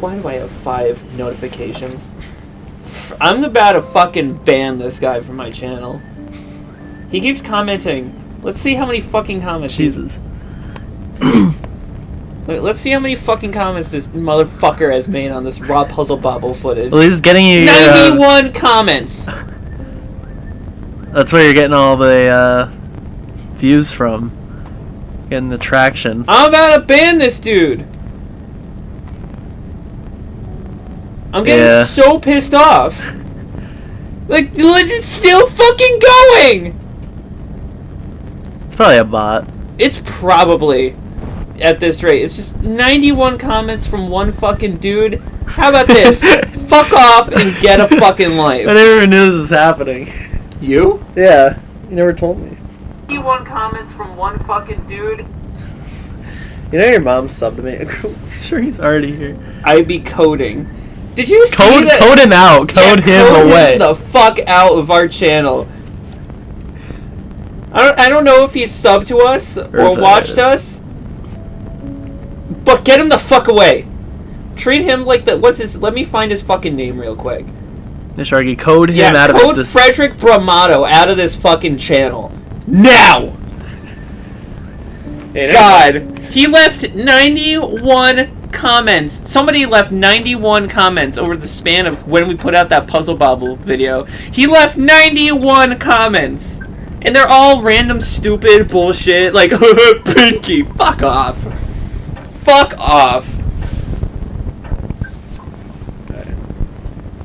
why do I have 5 notifications? I'm about to fucking ban this guy from my channel. He keeps commenting. Let's see how many fucking comments. Jesus. Let's see how many fucking comments this motherfucker has made on this raw Puzzle Bobble footage. Well, he's getting you 91 comments! That's where you're getting all the views from. Getting the traction. I'm about to ban this dude! I'm getting so pissed off. Like, it's still fucking going! It's probably a bot. It's probably... At this rate, it's just 91 comments from one fucking dude. How about this? Fuck off and get a fucking life. I never even knew this was happening. You? Yeah, you never told me. 91 comments from one fucking dude. You know your mom subbed to me. I'm sure he's already here. I'd be coding. Did you see that? Code him out. Code him away. Him the fuck out of our channel. I don't know if he's subbed to us or watched us. But get him the fuck away. Treat him like the... What's his... Let me find his fucking name real quick. Sharky, code him out of this. Code Frederick Bramato out of this fucking channel. Now! God. He left 91 comments. Somebody left 91 comments over the span of when we put out that Puzzle Bobble video. He left 91 comments. And they're all random stupid bullshit. Like, Pinky, fuck off. Fuck off.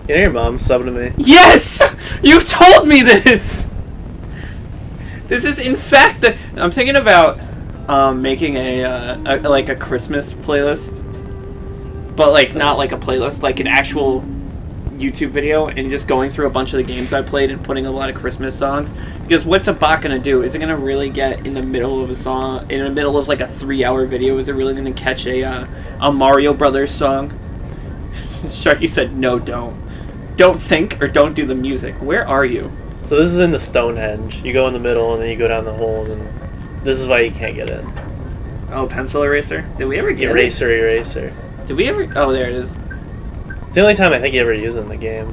You know your mom subbed to me? Yes! You've told me this! This is in fact the... I'm thinking about making like a Christmas playlist. But like not like a playlist, like an actual YouTube video and just going through a bunch of the games I played and putting a lot of Christmas songs. Because what's a bot gonna do? Is it gonna really get in the middle of a song, in the middle of like a 3-hour video? Is it really gonna catch a Mario Brothers song? Sharky said, no, don't. Don't think or don't do the music. Where are you? So this is in the Stonehenge. You go in the middle and then you go down the hole and this is why you can't get in. Oh, pencil eraser? Did we ever get Eraser. Did we ever? Oh, there it is. It's the only time I think you ever use it in the game.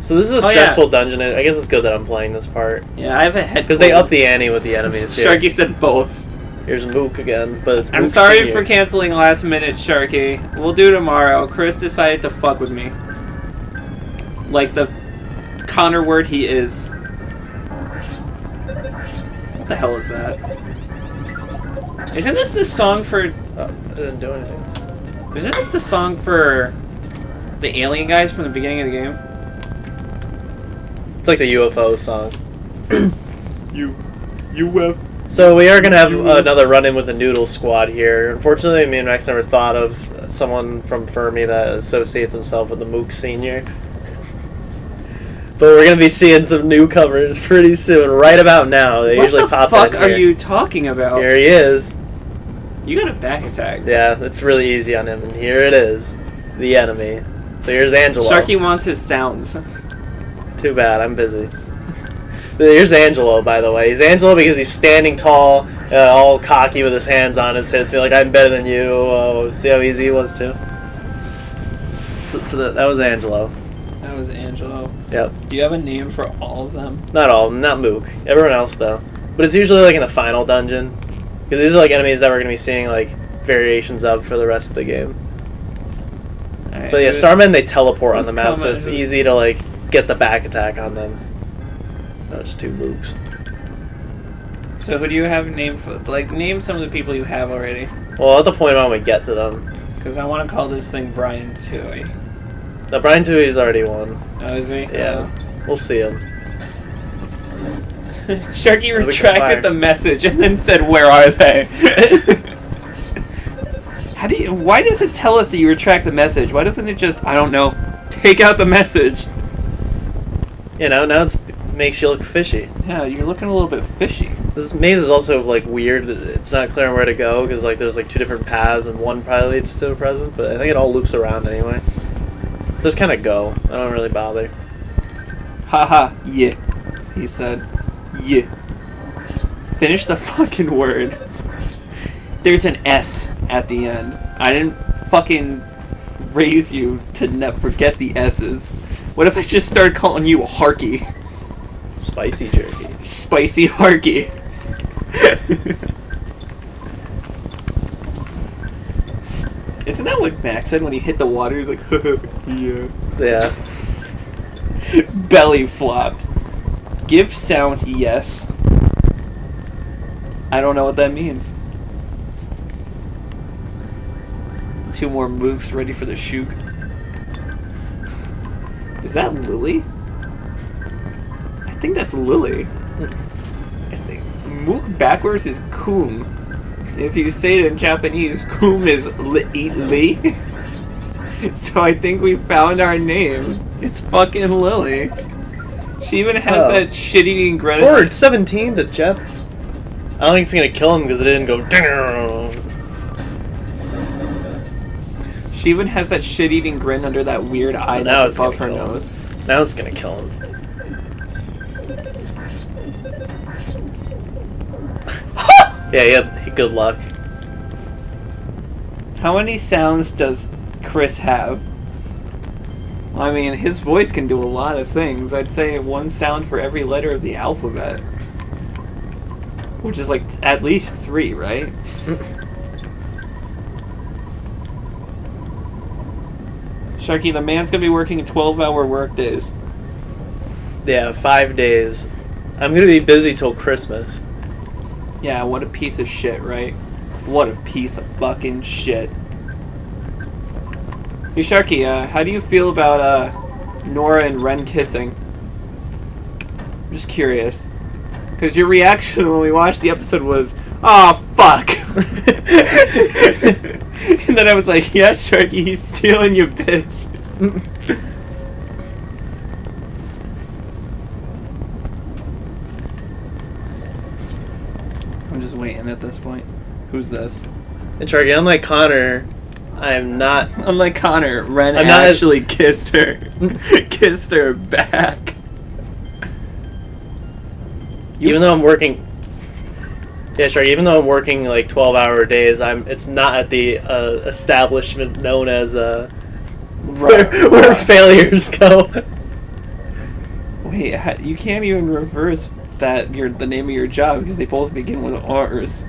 So this is a stressful dungeon. I guess it's good that I'm playing this part. Yeah, I have a head. Because they up the ante with the enemies here. Sharky said both. Here's Mook again, but it's Mook I'm sorry Senior. for canceling last minute, Sharky. We'll do tomorrow. Chris decided to fuck with me. Like the Connor word he is. What the hell is that? Isn't this the song for... Oh, I didn't do anything. Isn't this the song for the alien guys from the beginning of the game? It's like the UFO song. UFO. So we are going to have another run-in with the Noodle Squad here. Unfortunately, me and Max never thought of someone from Fermi that associates himself with the Mook Senior. But we're going to be seeing some newcomers pretty soon, right about now. They usually pop in here. What the fuck are you talking about? Here he is. You got a back attack. Yeah, it's really easy on him, and here it is. The enemy. So here's Angelo. Sharky wants his sounds. Too bad, I'm busy. Here's Angelo, by the way. He's Angelo because he's standing tall, all cocky with his hands on his hips, being like, I'm better than you. Oh, see how easy he was, too? So that was Angelo. That was Angelo. Yep. Do you have a name for all of them? Not all of them, not Mook. Everyone else, though. But it's usually, like, in the final dungeon. Because these are, like, enemies that we're going to be seeing, like, variations of for the rest of the game. Right, but yeah, Starmen, they teleport on the map, so it's easy to, like, get the back attack on them. There's 2 Mooks. So who do you have named for? Like, name some of the people you have already. Well, at the point when we get to them. Because I want to call this thing Brian Tui. No, Brian Tui's already won. Oh, is he? Yeah. We'll see him. Sharky retracted the message and then said, where are they? Why does it tell us that you retract the message? Why doesn't it just, I don't know, take out the message? You know, now it makes you look fishy. Yeah, you're looking a little bit fishy. This maze is also, like, weird. It's not clear on where to go, because, like, there's, like, 2 different paths, and one probably leads to a present, but I think it all loops around anyway. Just kind of go. I don't really bother. Haha, yeah, he said. Yeah. Finish the fucking word. There's an S at the end. I didn't fucking raise you to forget the S's. What if I just started calling you Harky? Spicy jerky. Spicy Harky. Isn't that what Max said when he hit the water? He's like, yeah. Yeah. Belly flopped. Give sound yes. I don't know what that means. 2 more mooks ready for the shook. Is that Lily? I think that's Lily. I think mook backwards is Koom. If you say it in Japanese, Koom is li. So I think we found our name. It's fucking Lily. She even has that shit-eating grin. Forward 17 to Jeff. I don't think it's gonna kill him because it didn't go. She even has that shit-eating grin under that weird eye that's above her nose. Now it's gonna kill him. Yeah, good luck. How many sounds does Chris have? I mean, his voice can do a lot of things. I'd say 1 sound for every letter of the alphabet. Which is like at least 3, right? Sharky, the man's gonna be working 12-hour work days. Yeah, 5 days. I'm gonna be busy till Christmas. Yeah, what a piece of shit, right? What a piece of fucking shit. Hey Sharky, how do you feel about Nora and Ren kissing? I'm just curious. Because your reaction when we watched the episode was, "Aw, fuck!" And then I was like, "Yeah, Sharky, he's stealing you, bitch." I'm just waiting at this point. Who's this? And Sharky, unlike Connor, I'm not. Unlike Connor, Ren actually kissed her. Kissed her back. Even though I'm working. Yeah, sure. Even though I'm working like 12-hour days, it's not at the establishment known as where failures go. Wait, you can't even reverse that the name of your job because they both begin with R's.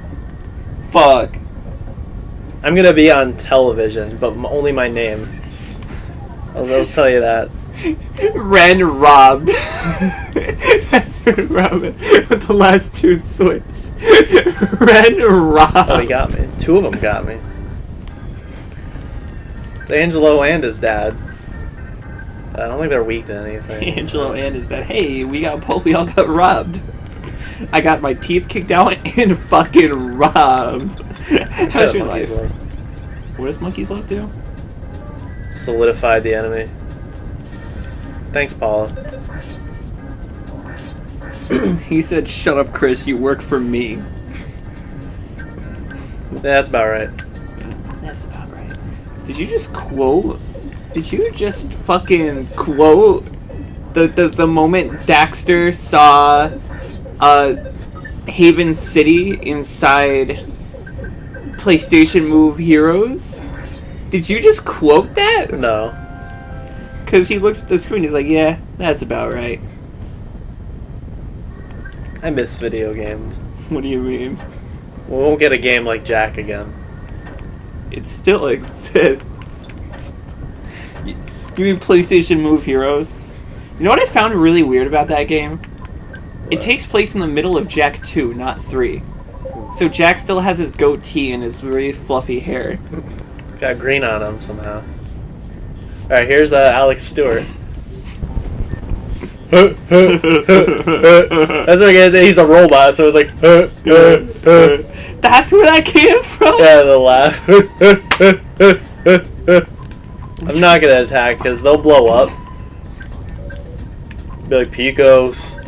Fuck. I'm gonna be on television, but only my name. I'll tell you that. Ren robbed. That's Robin with the last 2 switch. Ren robbed. Oh, he got me. 2 of them got me. It's Angelo and his dad. I don't think they're weak to anything. Angelo and his dad. Hey, we all got robbed. I got my teeth kicked out and fucking robbed. How's your life? What does Monkey's Love do? Solidified the enemy. Thanks, Paula. He said, "Shut up, Chris. You work for me." Yeah, that's about right. That's about right. Did you just fucking quote the moment Daxter saw Haven City inside PlayStation Move Heroes? Did you just quote that? No. Because he looks at the screen, he's like, "Yeah, that's about right." I miss video games. What do you mean? We won't get a game like Jack again. It still exists. You mean PlayStation Move Heroes? You know what I found really weird about that game? What? It takes place in the middle of Jack 2, not 3. So Jack still has his goatee and his really fluffy hair. Got green on him somehow. Alright, here's Alex Stewart. That's what I get. He's a robot, so it's like. That's where that came from? Yeah, the laugh. I'm not gonna attack because they'll blow up. Be like, Picos,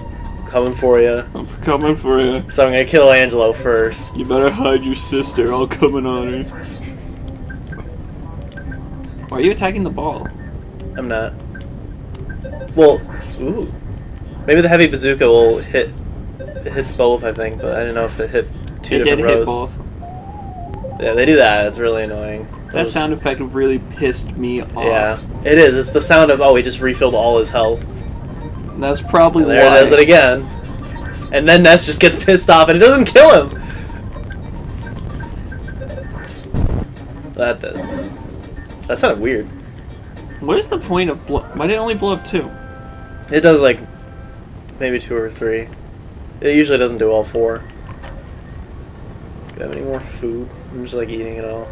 coming for you. I'm coming for you. So I'm gonna kill Angelo first. You better hide your sister. I'll come in on her. Why are you attacking the ball? I'm not. Well, ooh. Maybe the heavy bazooka will hit. It hits both, I think, but I didn't know if it hit 2 different rows. It did hit both. Yeah, they do that. It's really annoying. That sound effect really pissed me off. Yeah, it is. It's the sound of, he just refilled all his health. That's probably why. There it does it again. And then Ness just gets pissed off and it doesn't kill him. That sounded weird. What is the point of why did it only blow up 2? It does like maybe 2 or 3. It usually doesn't do all 4. Do you have any more food? I'm just like eating it all.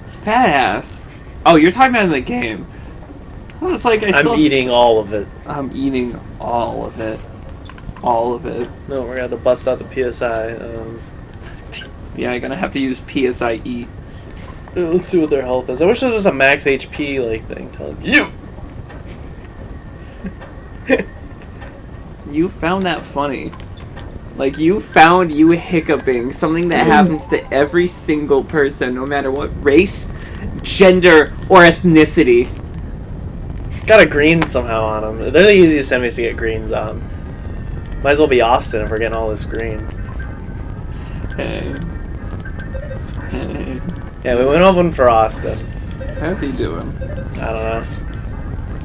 Fat ass. Oh, you're talking about in the game. I was like, I'm eating all of it. I'm eating all of it. All of it. No, we're gonna have to bust out the PSI. Yeah, you're gonna have to use PSI eat. Let's see what their health is. I wish there was just a max HP like thing telling you. You found that funny. Like, you found you hiccuping something that happens to every single person, no matter what race, gender, or ethnicity. Got a green somehow on them. They're the easiest enemies to get greens on. Might as well be Austin if we're getting all this green. Hey. Hey. Yeah, we went off one for Austin. How's he doing? I don't know.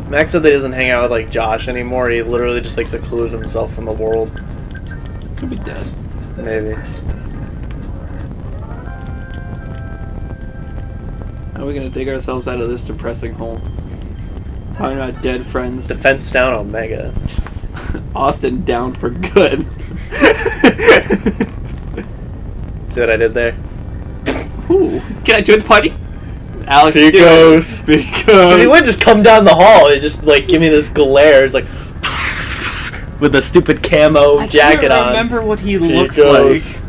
Max said that he doesn't hang out with like Josh anymore. He literally just like secluded himself from the world. Could be dead. Maybe. How are we gonna dig ourselves out of this depressing hole? Talking about dead friends. Defense down Omega. Austin down for good. See what I did there? Ooh. Can I join the party? Alex Picos. Because he would just come down the hall and just like give me this glare. It's like with the stupid camo jacket on. I remember what he Picos. looks like.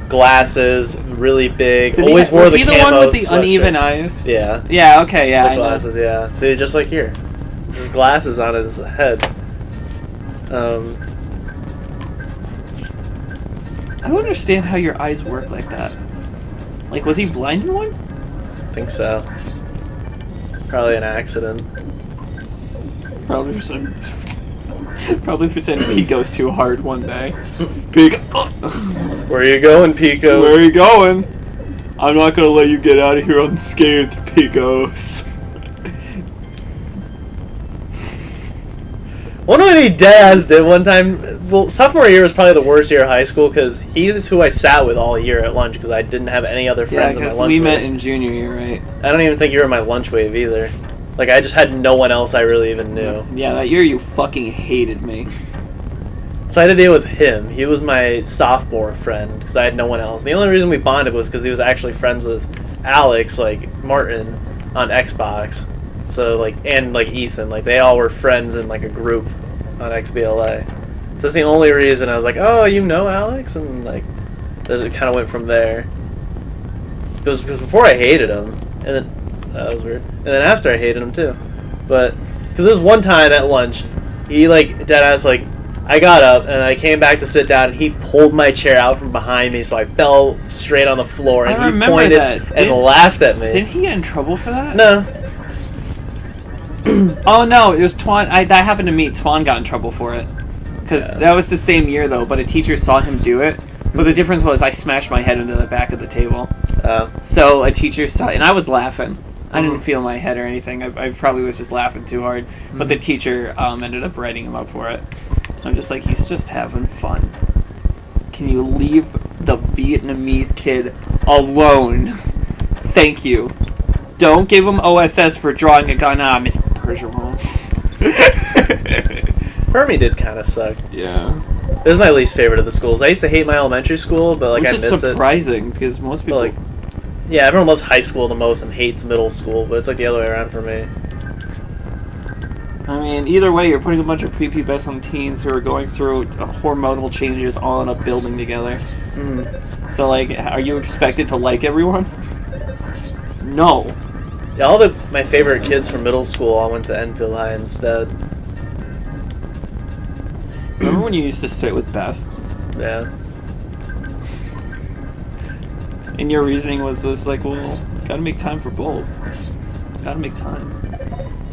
Glasses, really big. Did always wore was the he camo the one with the sweatshirt. uneven eyes? Yeah. Yeah. Okay. Yeah. The glasses. Yeah. See, just like here, it's his glasses on his head. I don't understand how your eyes work like that. Like, was he blind in one? I think so. Probably an accident. Probably for some. Probably for saying he goes too hard one day. Big. Where are you going, Picos? Where are you going? I'm not gonna let you get out of here unscathed, Picos. One of what he deadass did one time. Well, sophomore year was probably the worst year of high school because he's who I sat with all year at lunch because I didn't have any other friends in my lunch wave. Yeah, because we met in junior year, right? I don't even think you were in my lunch wave either. Like, I just had no one else I really even knew. Yeah, that year you fucking hated me. So I had to deal with him. He was my sophomore friend because I had no one else. The only reason we bonded was because he was actually friends with Alex, like, Martin, on Xbox. So, like, and, like, Ethan. Like, they all were friends in, like, a group on XBLA. So that's the only reason I was like, oh, you know Alex? And, like, it kind of went from there. Because before I hated him, and then... that was weird. And then after I hated him too. But, because there was one time at lunch, he like, deadass, like, I got up and I came back to sit down and he pulled my chair out from behind me so I fell straight on the floor and he pointed and laughed at me. Didn't he get in trouble for that? No. Oh no, it was Twan. That happened to me. Twan got in trouble for it. Because that was the same year though, but a teacher saw him do it. But the difference was I smashed my head into the back of the table. So a teacher saw it, and I was laughing. I didn't feel my head or anything. I probably was just laughing too hard. But the teacher ended up writing him up for it. I'm just like, he's just having fun. Can you leave the Vietnamese kid alone? Thank you. Don't give him OSS for drawing a gun. Ah, Miss Bergeron. Fermi did kind of suck. Yeah. It was my least favorite of the schools. I used to hate my elementary school, but like I miss it. Which is surprising because most people... Like, yeah, everyone loves high school the most and hates middle school, but it's like the other way around for me. I mean, either way, you're putting a bunch of prepubescent teens who are going through hormonal changes all in a building together. So, like, are you expected to like everyone? No. Yeah, all my favorite kids from middle school all went to Enfield High instead. Remember when you used to sit with Beth? Yeah. And your reasoning was this, like, well, gotta make time for both. Gotta make time.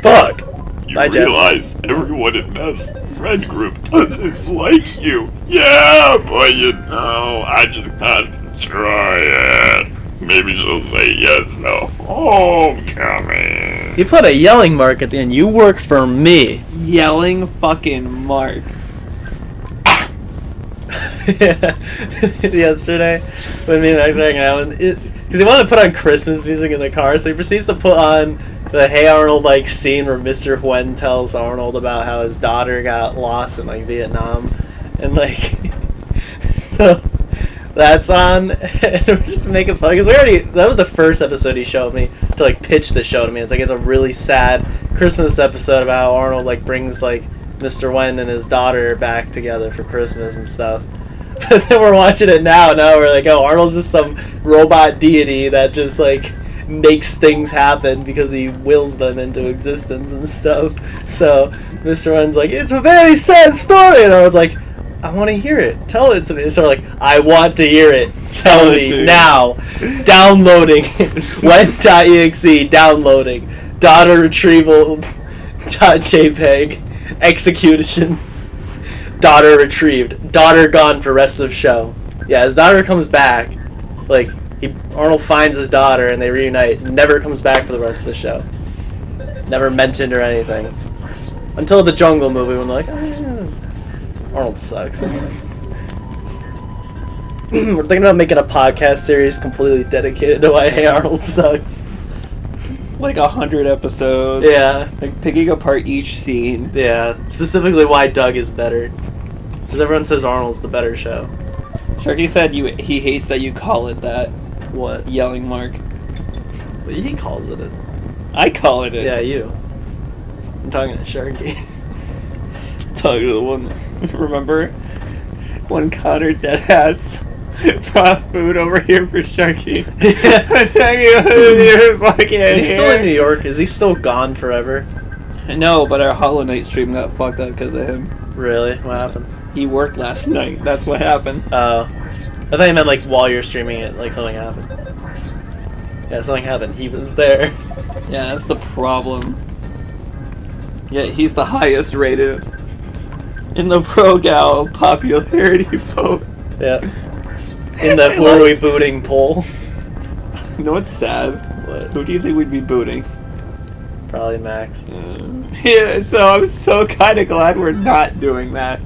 Fuck! You realize everyone in Beth's friend group doesn't like you. Yeah, but you know, I just gotta try it. Maybe she'll say yes, no. Homecoming. You put a yelling mark at the end. You work for me. Yelling fucking Mark. Yesterday, when me and Max were hanging out, because he wanted to put on Christmas music in the car, so he proceeds to put on the Hey Arnold like scene where Mr. Huen tells Arnold about how his daughter got lost in like Vietnam, and like so that's on, and we're just making fun because that was the first episode he showed me to like pitch the show to me. It's like it's a really sad Christmas episode about how Arnold like brings like Mr. Wen and his daughter back together for Christmas and stuff. But then we're watching it now we're like, oh, Arnold's just some robot deity that just like makes things happen because he wills them into existence and stuff. So Mr. Wen's like, it's a very sad story, and Arnold's like, I want to hear it. Tell it to me. So we're like, I want to hear it. Tell me now. Downloading. Wen.exe downloading. Daughter retrieval. .jpeg. Execution. Daughter retrieved. Daughter gone for rest of show. Yeah, his daughter comes back. Like, Arnold finds his daughter and they reunite. Never comes back for the rest of the show. Never mentioned or anything. Until the Jungle movie when they're like, Arnold sucks. We're thinking about making a podcast series completely dedicated to why Hey Arnold sucks. Like 100 episodes. Yeah. Like picking apart each scene. Yeah. Specifically why Doug is better. Because everyone says Arnold's the better show. Sharky said he hates that you call it that. What? Yelling Mark. But he calls it. I call it. Yeah, you. I'm talking to Sharky. Talking to the one. Remember when Connor deadass brought food over here for Sharky? Is he still in New York? Is he still gone forever? No, but our Hollow Knight stream got fucked up because of him. Really? What happened? He worked last night. That's what happened. Oh. I thought you meant like while you're streaming it, like something happened. Yeah, something happened. He was there. Yeah, that's the problem. Yeah, he's the highest rated in the ProGal popularity vote. Yeah. In the who are we booting poll. You know what's sad? What? Who do you think we'd be booting? Probably Max. Yeah, so I'm so kind of glad we're not doing that.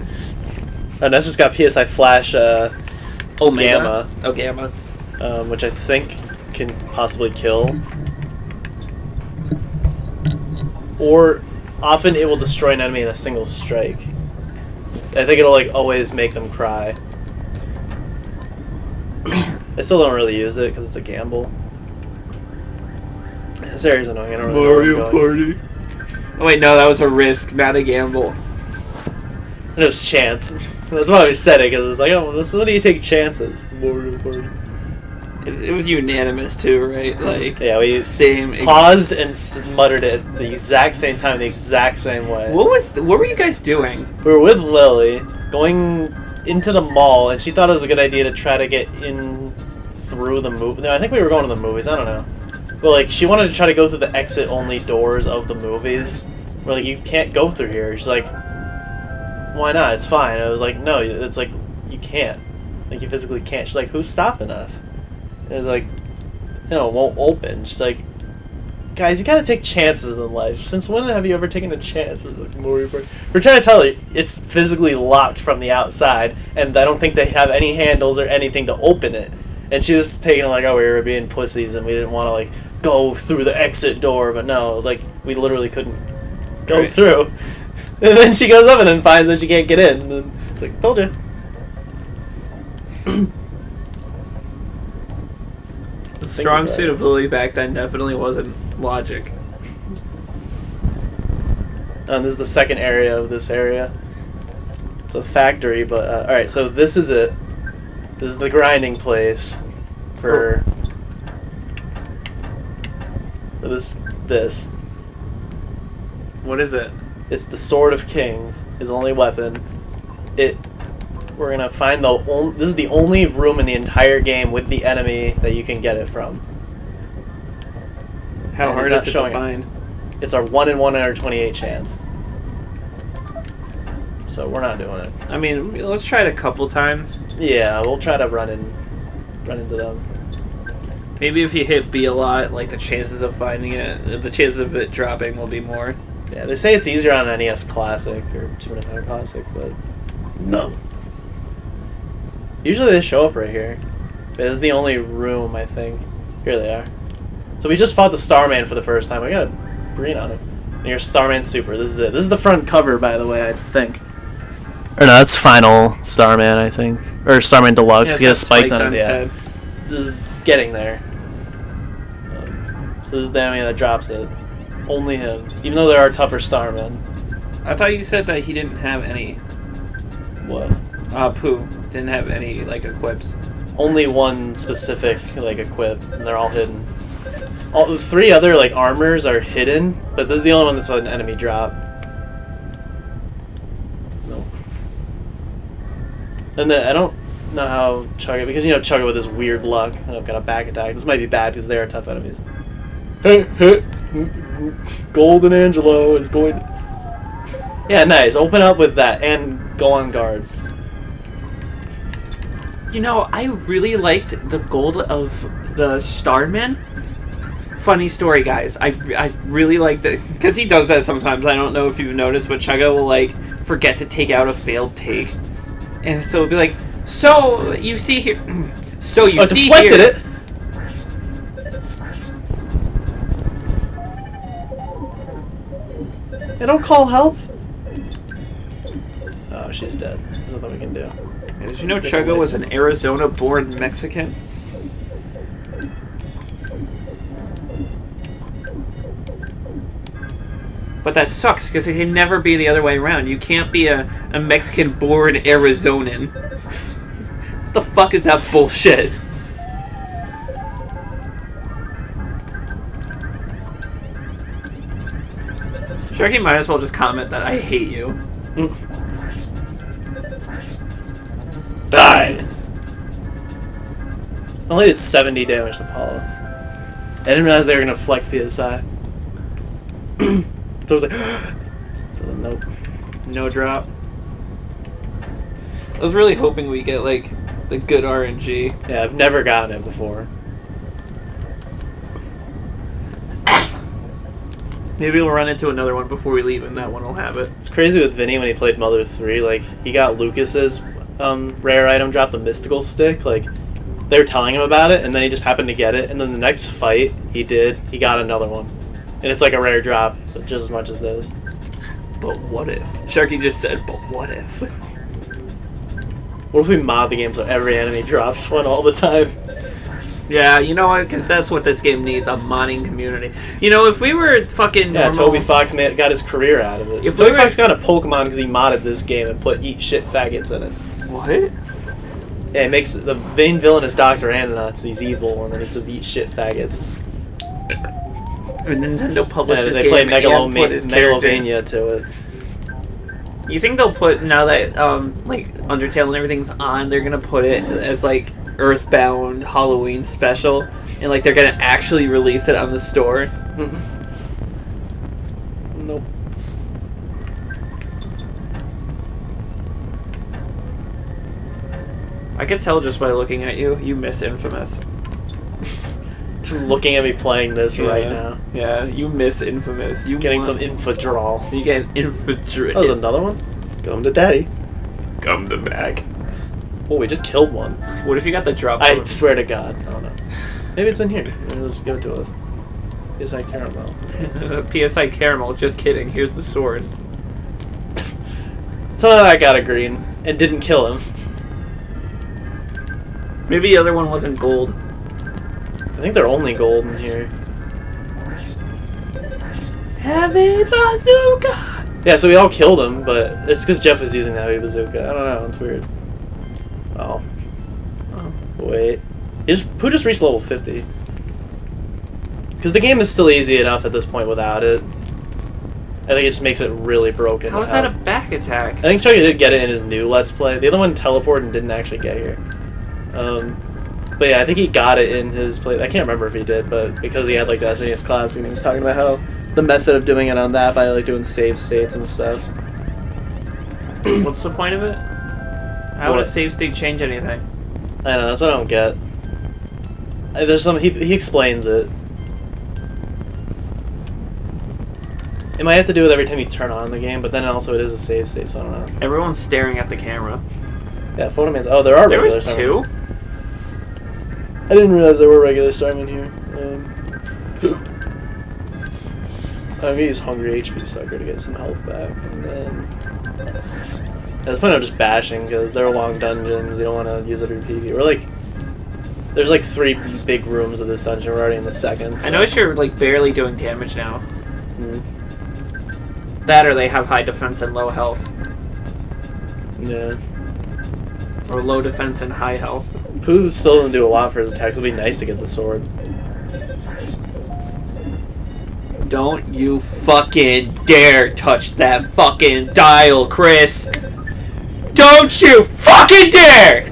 Oh, Ness just got PSI Flash Gamma. Oh, Gamma. Which I think can possibly kill. Or often it will destroy an enemy in a single strike. I think it'll like always make them cry. I still don't really use it because it's a gamble. This area's annoying. I don't really know where I'm going. Party. Oh wait, no, that was a risk, not a gamble. And it was chance. That's why we said it, because it's like, oh, what do you take chances? Mario Party. It was unanimous too, right? Like, Yeah, we same. paused and muttered it at the exact same time, the exact same way. What were you guys doing? We were with Lily, going into the mall, and she thought it was a good idea to try to get in through the movie. No, I think we were going to the movies. I don't know. But like, she wanted to try to go through the exit-only doors of the movies. We're like, you can't go through here. She's like, why not? It's fine. I was like, no, it's like, you can't. Like, you physically can't. She's like, who's stopping us? And it's like, no, it won't open. She's like, guys, you gotta take chances in life. Since when have you ever taken a chance? We're like, We're trying to tell her it's physically locked from the outside, and I don't think they have any handles or anything to open it. And she was taking it like, oh, we were being pussies and we didn't want to like go through the exit door, but no, like we literally couldn't go through. And then she goes up and then finds that she can't get in. And then it's like, told you. The strong suit of Lily back then definitely wasn't logic. And this is the second area of this area. It's a factory, but alright, so this is it. This is the grinding place for this. What is it? It's the Sword of Kings, his only weapon. We're gonna find this is the only room in the entire game with the enemy that you can get it from. How hard is it to find? It's our 1 in 128 chance. So we're not doing it. I mean, let's try it a couple times. Yeah, we'll try to run into them. Maybe if you hit B a lot, like the chances of finding it, the chances of it dropping will be more. Yeah, they say it's easier on NES Classic or Super Nintendo Classic, but no. Usually they show up right here. This is the only room, I think. Here they are. So we just fought the Starman for the first time. I got a green on it. And here's Starman Super. This is it. This is the front cover, by the way, I think. Or no, that's Final Starman, I think. Or Starman Deluxe. He has spikes on it, yeah. This is getting there. So this is the enemy that drops it. Only him. Even though there are tougher Starmen. I thought you said that he didn't have any. What? Pooh didn't have any, like, equips. Only one specific, like, equip, and they're all hidden. All the 3 other, like, armors are hidden, but this is the only one that's an enemy drop. Nope. And then I don't know how Chugga, because you know Chugga with his weird luck. Oh, got a back attack. This might be bad because they are tough enemies. Golden Angelo is going to... Yeah, nice. Open up with that and go on guard. You know, I really liked the gold of the Starman. Funny story, guys. I really liked it because he does that sometimes. I don't know if you've noticed, but Chugga will like forget to take out a failed take, and so it'll be like, so you see here, so you see deflected here. It. They don't call help. Oh, she's dead. There's nothing we can do. Did you know Chugga was an Arizona-born Mexican? But that sucks, because it can never be the other way around. You can't be a Mexican-born Arizonan. What the fuck is that bullshit? Sharky might as well just comment that I hate you. Die! I only did 70 damage to Apollo. I didn't realize they were going to flex PSI. So I was like, nope. No drop. I was really hoping we get, like, the good RNG. Yeah, I've never gotten it before. Maybe we'll run into another one before we leave, and that one will have it. It's crazy with Vinny when he played Mother 3. Like, he got Lucas's rare item drop, the Mystical Stick. Like, they were telling him about it, and then he just happened to get it. And then the next fight he got another one. And it's like a rare drop, but just as much as this. But what if? Sharky just said, but what if? What if we mod the game so every enemy drops one all the time? Yeah, you know what? Because that's what this game needs, a modding community. You know, if we were fucking Yeah, normal... Toby Fox got his career out of it. If Toby Fox got a Pokemon because he modded this game and put eat shit faggots in it. What? Yeah, it makes the main villain is Dr. Andonuts. He's evil, and then he says eat shit faggots. And Nintendo published this they game play and put his Megalovania to it. You think they'll put, now that like Undertale and everything's on, they're gonna put it as like EarthBound Halloween special, and like they're gonna actually release it on the store? Nope. I could tell just by looking at you, you miss Infamous. Looking at me playing this right now. Yeah, you miss Infamous. You getting some infodral. You get infodral. Oh, there's another one? Come to daddy. Come to back. Oh, we just killed one. What if you got the drop? I swear to God. I don't know. Maybe it's in here. Let's give it to us. PSI Caramel. PSI Caramel, just kidding. Here's the sword. Somehow I got a green and didn't kill him. Maybe the other one wasn't gold. I think they're only gold in here. Heavy bazooka! Yeah, so we all killed him, but it's because Jeff was using the heavy bazooka. I don't know, it's weird. Oh. Wait. Who just reached level 50? Because the game is still easy enough at this point without it. I think it just makes it really broken. How is that a back attack? I think Chucky did get it in his new Let's Play. The other one teleported and didn't actually get here. But yeah, I think he got it in his play. I can't remember if he did, but because he had like the SNES Classic, and he was talking about how the method of doing it on that by like doing save states and stuff. What's the point of it? How would a save state change anything? I know, that's what I don't get. There's some. He explains it. It might have to do with every time you turn on the game, but then also it is a save state, so I don't know. Everyone's staring at the camera. Yeah, Photo Man's. Oh, there are regular was Starmen. 2? I didn't realize there were regular Starmen here. I'm gonna use Hungry HP Sucker to get some health back, and then. At this point, I'm just bashing because they're long dungeons. You don't want to use every PvP. We're like. There's like 3 big rooms of this dungeon. We're already in the second. So. I notice you're like barely doing damage now. Mm. That or they have high defense and low health. Yeah. Or low defense and high health. Pooh still doesn't do a lot for his attacks. It'll be nice to get the sword. Don't you fucking dare touch that fucking dial, Chris! Don't you fucking dare!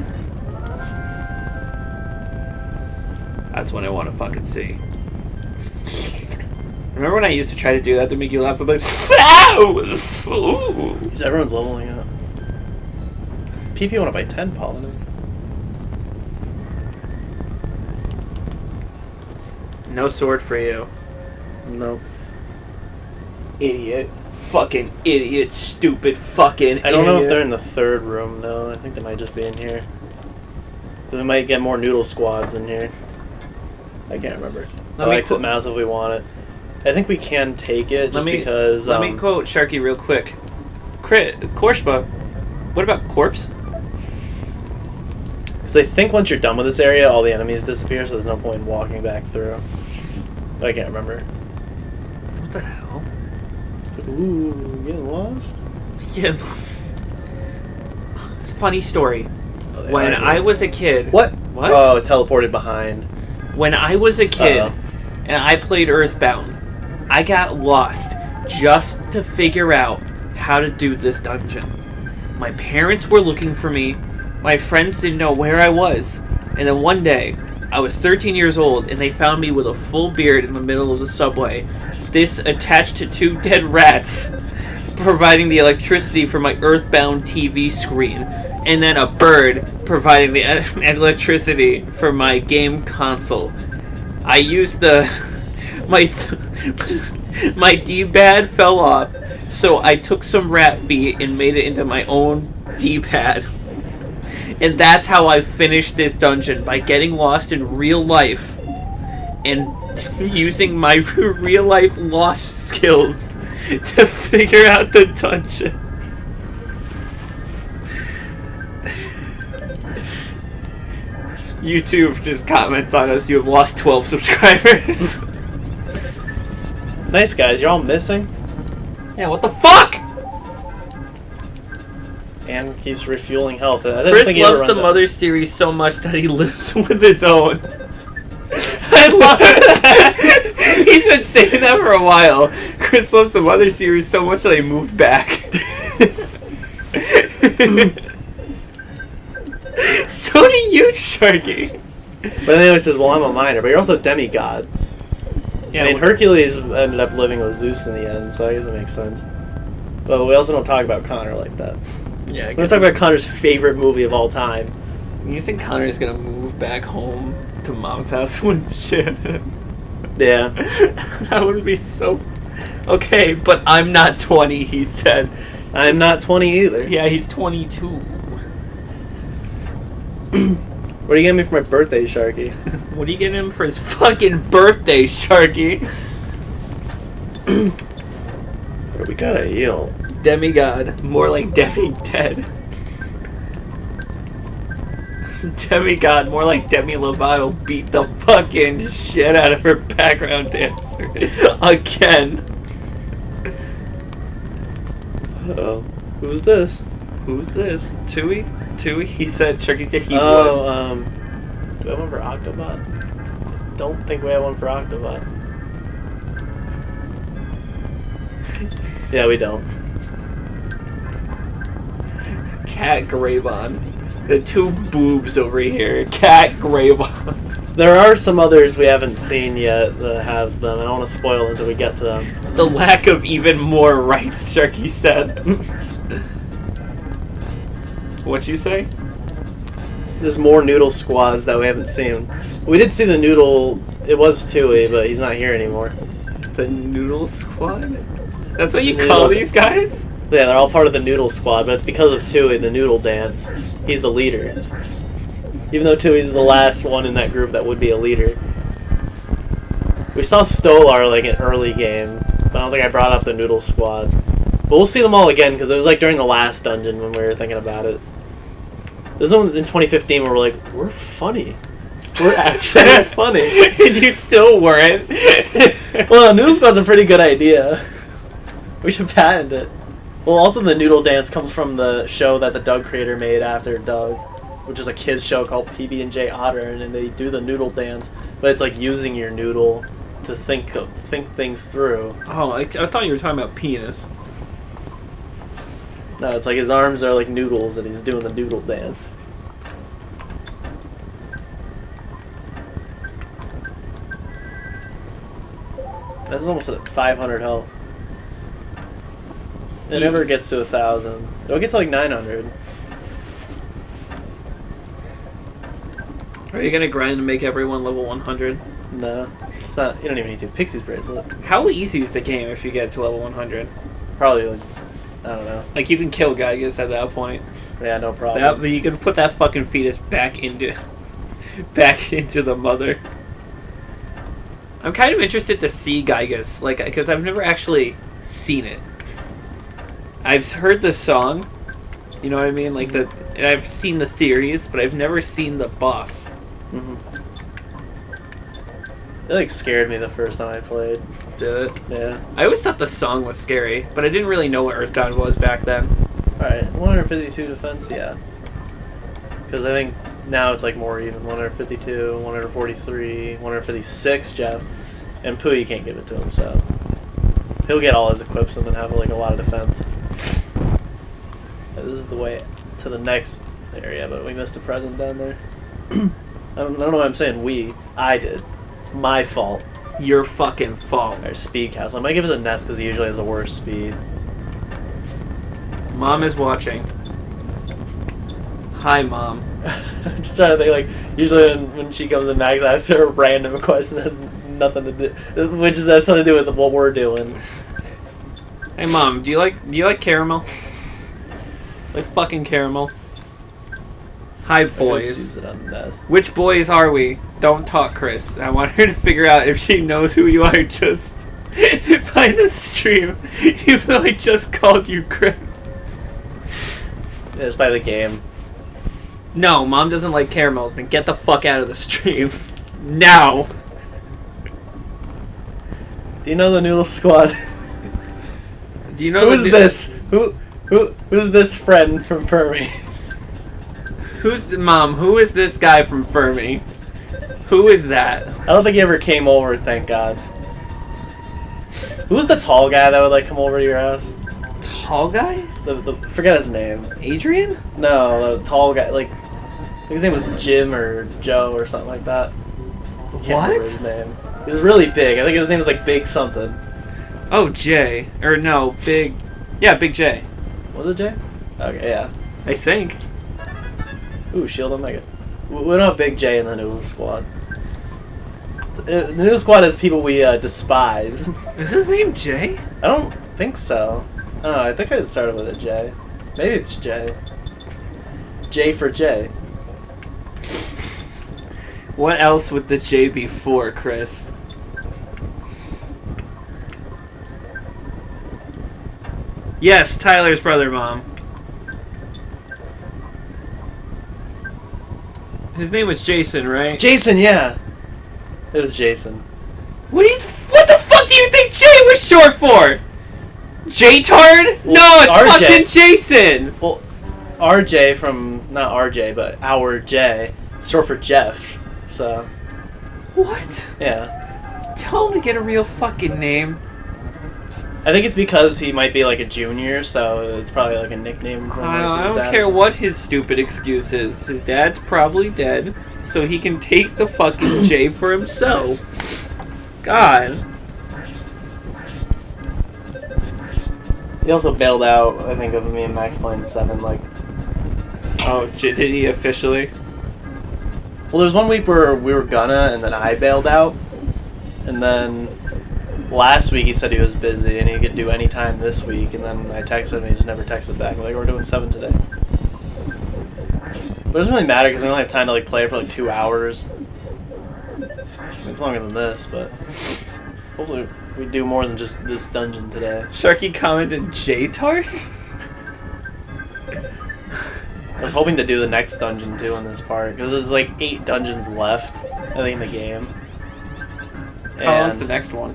That's what I want to fucking see. Remember when I used to try to do that to make you laugh? I'm like, everyone's leveling up. PP went up by 10 pollen. No sword for you. No. Idiot. Fucking idiot. Stupid fucking I don't know if idiot. they're in the 3rd room, though. I think they might just be in here. We might get more noodle squads in here. I can't remember. I'll exit mouse if we want it. I think we can take it just because... Let me quote Sharky real quick. Korshba, what about Corpse? Because I think once you're done with this area, all the enemies disappear, so there's no point in walking back through. I can't remember. What the hell? It's like, ooh, getting lost? Yeah. Funny story. Oh, when I was a kid... What? What? Oh, it teleported behind. When I was a kid and I played EarthBound, I got lost just to figure out how to do this dungeon. My parents were looking for me. My friends didn't know where I was. And then one day, I was 13 years old and they found me with a full beard in the middle of the subway. This attached to 2 dead rats, providing the electricity for my EarthBound TV screen. And then a bird providing the electricity for my game console. I used my D-pad fell off, so I took some rat feet and made it into my own D-pad. And that's how I finished this dungeon, by getting lost in real life and using my real life lost skills to figure out the dungeon. YouTube just comments on us, you have lost 12 subscribers. Nice, guys. You're all missing. Yeah, what the fuck? And keeps refueling health. I Chris think he loves ever the runs out. Mother series so much that he lives with his own. I love that. He's been saying that for a while. Chris loves the Mother series so much that he moved back. So do you, Sharky. But anyway, he says, well, I'm a miner, but you're also a demigod. Yeah, I mean, Hercules ended up living with Zeus in the end, so I guess it makes sense. But we also don't talk about Connor like that. Yeah, we don't talk about Connor's favorite movie of all time. You think Connor's gonna move back home to Mom's house with shit? Yeah. That would be so... Okay, but I'm not 20, he said. I'm not 20 either. Yeah, he's 22. What are you getting me for my birthday, Sharky? What are you getting him for his fucking birthday, Sharky? We gotta heal. Demigod. More like demi-dead. Demigod. More like Demi Lovato beat the fucking shit out of her background dancer. Again. Uh-oh. Who's this? Who's this? Tui? Tui? He said, Sharky said he would. Do we have one for Octobot? Don't think we have one for Octobot. Yeah, we don't. Cat Gravon. The 2 boobs over here. Cat Gravon. There are some others we haven't seen yet that have them. I don't want to spoil until we get to them. The lack of even more rights, Sharky said. What'd you say? There's more noodle squads that we haven't seen. We did see the noodle. It was Tui, but he's not here anymore. The Noodle Squad? That's what you Noodle. call these guys? Yeah, they're all part of the Noodle Squad, but it's because of Tui, the Noodle Dance. He's the leader. Even though Tui's the last one in that group that would be a leader. We saw Stolar like an early game, but I don't think I brought up the Noodle Squad. But we'll see them all again because it was like during the last dungeon when we were thinking about it. This one in 2015 where we're like, we're funny. We're actually funny. And you still weren't. Well, Noodle Squad's a pretty good idea. We should patent it. Well, also the Noodle Dance comes from the show that the Doug creator made after Doug, which is a kids show called PB&J Otter, and they do the Noodle Dance, but it's like using your noodle to think things through. Oh, I thought you were talking about penis. No, it's like his arms are like noodles, and he's doing the Noodle Dance. That's almost at 500 health. It never gets to 1,000. It'll get to like 900. Are you gonna grind to make everyone level 100? No, it's not. You don't even need to. Pixie's Bracelet. How easy is the game if you get to level 100? Probably like, I don't know. Like, you can kill Gygas at that point. Yeah, no problem. You can put that fucking fetus back into the mother. I'm kind of interested to see Gygas, like, because I've never actually seen it. I've heard the song, you know what I mean? Like, and I've seen the theories, but I've never seen the boss. Mm-hmm. It like scared me the first time I played. Did it? Yeah. I always thought the song was scary, but I didn't really know what EarthBound was back then. Alright, 152 defense, yeah. Because I think now it's like more even. 152, 143, 156, Jeff. And Pooey can't give it to him, so he'll get all his equips and then have like a lot of defense. This is the way to the next area, but we missed a present down there. I don't know why I'm saying we. I did. It's my fault. Your fucking fault. Alright, Speed Castle. I might give it to Ness because he usually has the worst speed. Mom is watching. Hi, Mom. I'm just trying to think, like, usually when she comes in, Max asks her a random question that has nothing to do, which has something to do with what we're doing. Hey, Mom, do you like caramel? Like fucking caramel? Hi, boys. Use it on Ness. Which boys are we? Don't talk, Chris. I want her to figure out if she knows who you are just by the stream, even though I just called you Chris. Yeah, it's by the game. No, Mom doesn't like caramels. Then get the fuck out of the stream. Now! Do you know the Noodle Squad? Do you know Who's this? Who's this friend from Fermi? Mom, who is this guy from Fermi? Who is that? I don't think he ever came over, thank God. Who's the tall guy that would like come over to your house? Tall guy? The forget his name. Adrian? No, the tall guy. Like, I think his name was Jim or Joe or something like that. Can't remember his name. He was really big. I think his name was like Big something. Oh, Jay. Or no, Big... Yeah, Big J. Was it Jay? Okay, yeah. I think. Ooh, Shield Omega. We don't have Big J in the Noodle Squad. The Noodle Squad is people we despise. Is his name Jay? I don't think so. I don't know, I think it started with a J. Maybe it's J. J for J. What else would the J be for, Chris? Yes, Tyler's brother, Mom. His name was Jason, right? Jason, yeah. It was Jason. What the fuck do you think J was short for? J-tard? Well, No, it's RJ. fucking Jason! Well, RJ from, not RJ, but our J, it's short for Jeff, so. What? Yeah. Tell him to get a real fucking name. I think it's because he might be like a junior, so it's probably like a nickname from I his don't dad. care what his stupid excuse is. His dad's probably dead, so he can take the fucking J for himself. God. He also bailed out, I think, of me and Max playing 7, like... Oh, did he officially? Well, there was one week where we were gonna, and then I bailed out. And then last week he said he was busy and he could do any time this week. And then I texted him and he just never texted back. Like, we're doing 7 today. But it doesn't really matter because we only have time to like play for like 2 hours. It's longer than this, but hopefully we do more than just this dungeon today. Sharky commented J-Tart? I was hoping to do the next dungeon too in this part because there's like 8 dungeons left, I think, in the game. How long's the next one?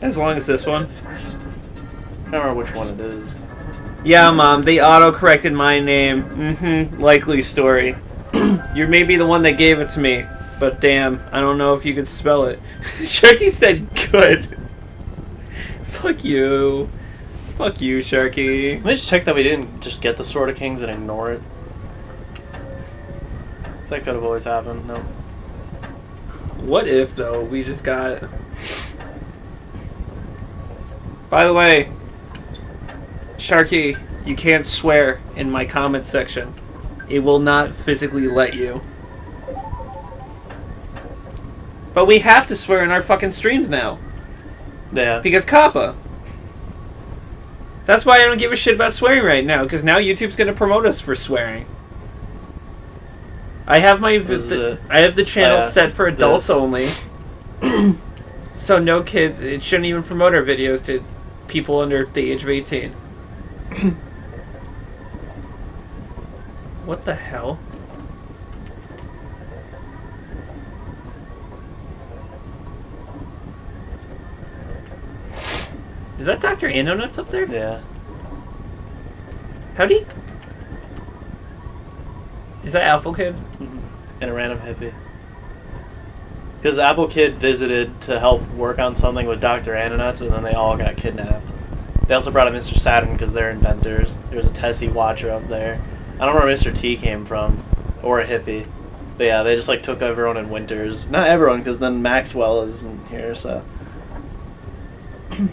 As long as this one? I don't remember which one it is. Yeah, Mom, they auto-corrected my name. Mm-hmm, likely story. You may be the one that gave it to me, but damn, I don't know if you could spell it. Sharky said good. Fuck you. Fuck you, Sharky. Let me just check that we didn't just get the Sword of Kings and ignore it. That could have always happened. No. What if, though, we just got... By the way, Sharky, you can't swear in my comment section. It will not physically let you. But we have to swear in our fucking streams now. Yeah. Because Kappa. That's why I don't give a shit about swearing right now, because now YouTube's going to promote us for swearing. I have I have the channel set for adults only. So no kids, it shouldn't even promote our videos to people under the age of 18. What the hell? Is that Dr. Andonuts up there? Yeah. Howdy? Is that Apple Kid? And a random hippie. Because Apple Kid visited to help work on something with Dr. Andonuts, and then they all got kidnapped. They also brought up Mr. Saturn because they're inventors. There was a Tessie watcher up there. I don't know where Mr. T came from, or a hippie. But yeah, they just like took everyone in Winters. Not everyone, because then Maxwell isn't here, so... I'm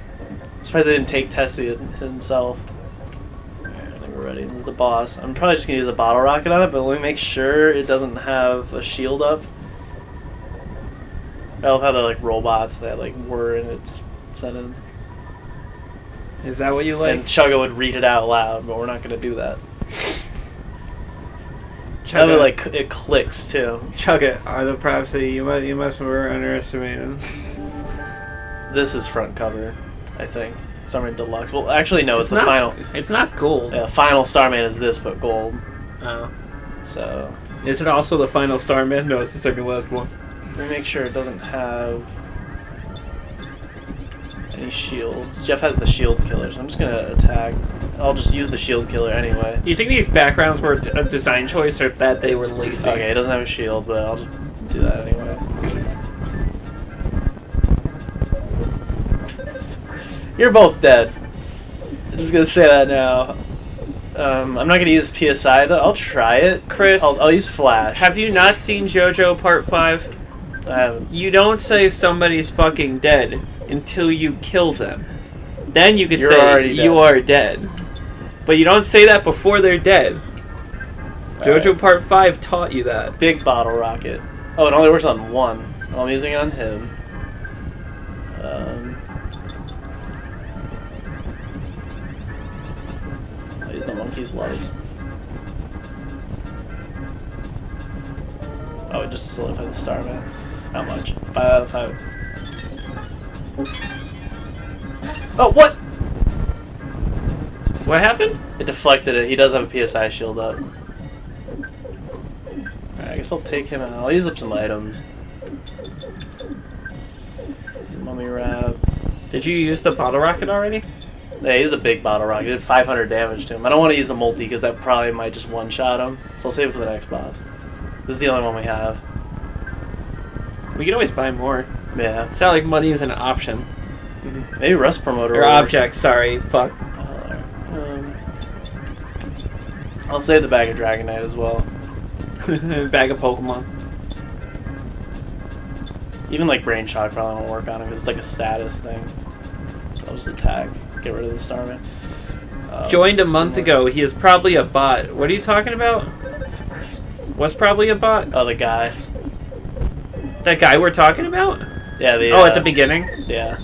surprised they didn't take Tessie himself. Alright, I think we're ready. This is the boss. I'm probably just going to use a bottle rocket on it, but let me make sure it doesn't have a shield up. I love how they're like robots that like were in its sentence. Is that what you like? And Chugga would read it out loud, but we're not going to do that. Chugga, like it clicks too. Chugga are the prophecy. You must never underestimate them. This is front cover, I think. Starman Deluxe. Well, actually, no. It's the not, final. It's not gold. Yeah, the final Starman is this, but gold. Oh. So. Is it also the final Starman? No, it's the second last one. Let me make sure it doesn't have any shields. Jeff has the shield killer, so I'm just gonna attack. I'll just use the shield killer anyway. Do you think these backgrounds were a design choice or that they were lazy? Okay, it doesn't have a shield, but I'll just do that anyway. You're both dead. I'm just gonna say that now. I'm not gonna use PSI though. I'll try it. Chris, I'll use Flash. Have you not seen JoJo Part 5? I haven't. You don't say somebody's fucking dead until you kill them. Then you could say you are dead. But you don't say that before they're dead. JoJo Part 5 taught you that. Big bottle rocket. Oh, it only works on one. Well, I'm using it on him. I'll use the monkey's life. Oh, it just solidified the Starman. How much? 5 out of 5. Oh, what? What happened? It deflected it. He does have a PSI shield up. Alright, I guess I'll take him out. I'll use up some items. Some mummy wrap. Did you use the bottle rocket already? Yeah, he's a big bottle rocket. It did 500 damage to him. I don't want to use the multi because that probably might just one-shot him. So I'll save it for the next boss. This is the only one we have. We can always buy more. Yeah. It's not like money is an option. Maybe Rust Promoter. Or object, sorry. Fuck. I'll save the bag of Dragonite as well. Bag of Pokemon. Even like Brain Shock probably won't work on him because it's like a status thing. So I'll just attack. Get rid of the Starman. Joined a month ago. He is probably a bot. What are you talking about? Was probably a bot. Oh, the guy. That guy we're talking about? Yeah, the... Oh, at the beginning? Yeah.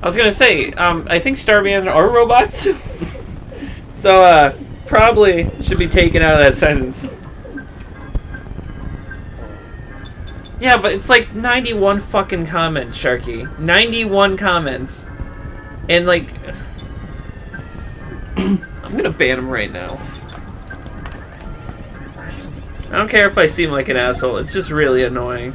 I was gonna say, I think Starman are robots. So, probably should be taken out of that sentence. Yeah, but it's like 91 fucking comments, Sharky. 91 comments. And like... I'm gonna ban him right now. I don't care if I seem like an asshole, it's just really annoying.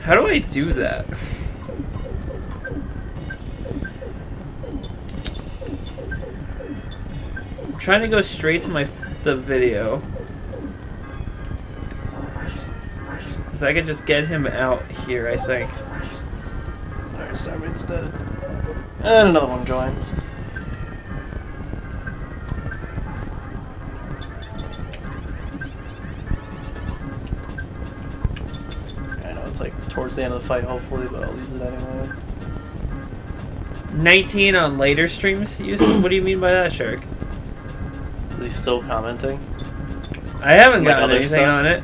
How do I do that? I'm trying to go straight to the video. So I could just get him out here, I think. Alright, Starman's dead. And another one joins. It's like towards the end of the fight, hopefully, but I'll use it anyway. 19 on later streams? What do you mean by that, Shark? Is he still commenting? I haven't Like gotten other anything stuff? on it.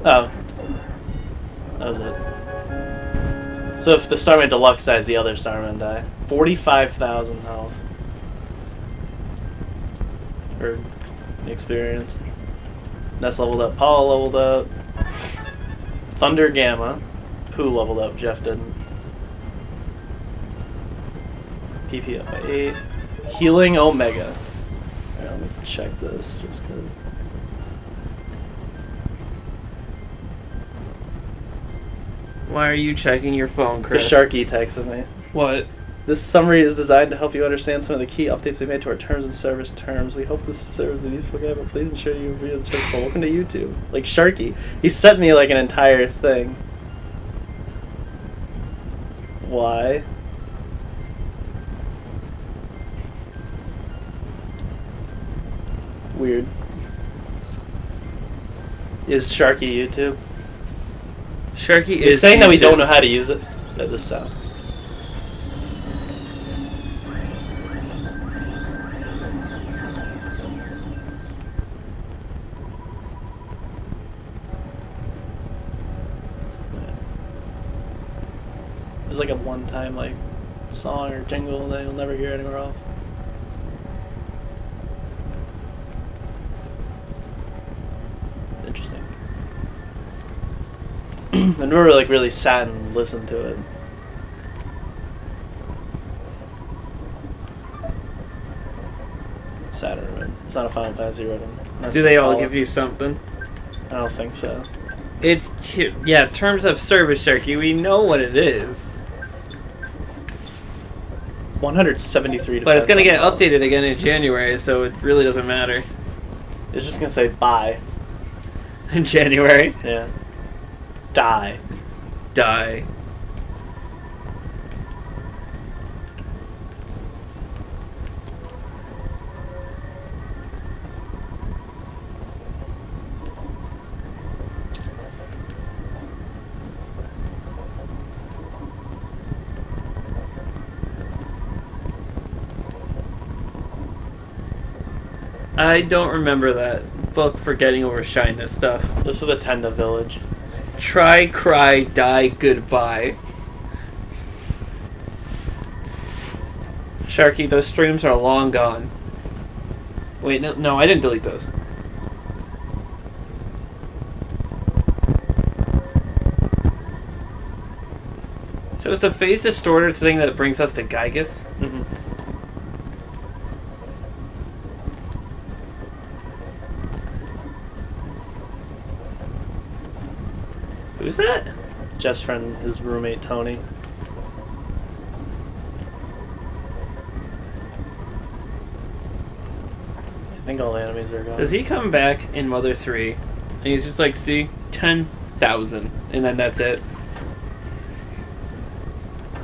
Oh. That was it. So if the Starman Deluxe dies, the other Starman die. 45,000 health. Or experience. Ness leveled up. Paul leveled up. Thunder Gamma. Pooh leveled up. Jeff didn't. PP up by 8. Healing Omega. Alright, let me check this just because. Why are you checking your phone, Chris? Sharky texted me. What? This summary is designed to help you understand some of the key updates we made to our terms and service terms. We hope this serves as a useful guide, but please ensure you read the terms. Welcome to YouTube. Like Sharky. He sent me like an entire thing. Why? Weird. Is Sharky YouTube? Sharky He's is saying that we YouTube. don't know how to use it. At this sound. It's like a one-time like song or jingle that you'll never hear anywhere else. It's interesting. I've never like really sat and listened to it. Saturn. It's not a Final Fantasy written. Do they all give you something? I don't think so. It's yeah, terms of service, Sharky. We know what it is. 173 But it's gonna get defense on updated again in January, so it really doesn't matter. It's just gonna say bye. In January. Yeah. Die. Die. I don't remember that book for getting over shyness stuff. This is the Tenda village. Try, cry, die, goodbye. Sharky, those streams are long gone. Wait, no, I didn't delete those. So it's the phase distorter thing that brings us to Gygus? Mm-hmm. Who's that? Jeff's friend, his roommate Tony. I think all the enemies are gone. Does he come back in Mother 3 and he's just like, see, 10,000, and then that's it?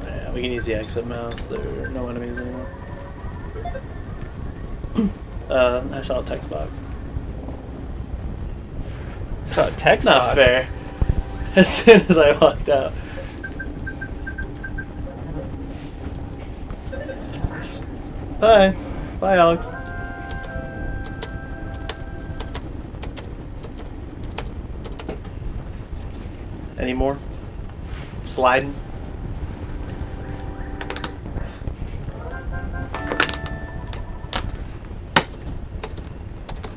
Yeah, we We can use the exit mouse. There are no enemies anymore. I saw a text box. So text Not box. fair. As soon as I walked out. Bye. Bye, Alex. Any more? Sliding?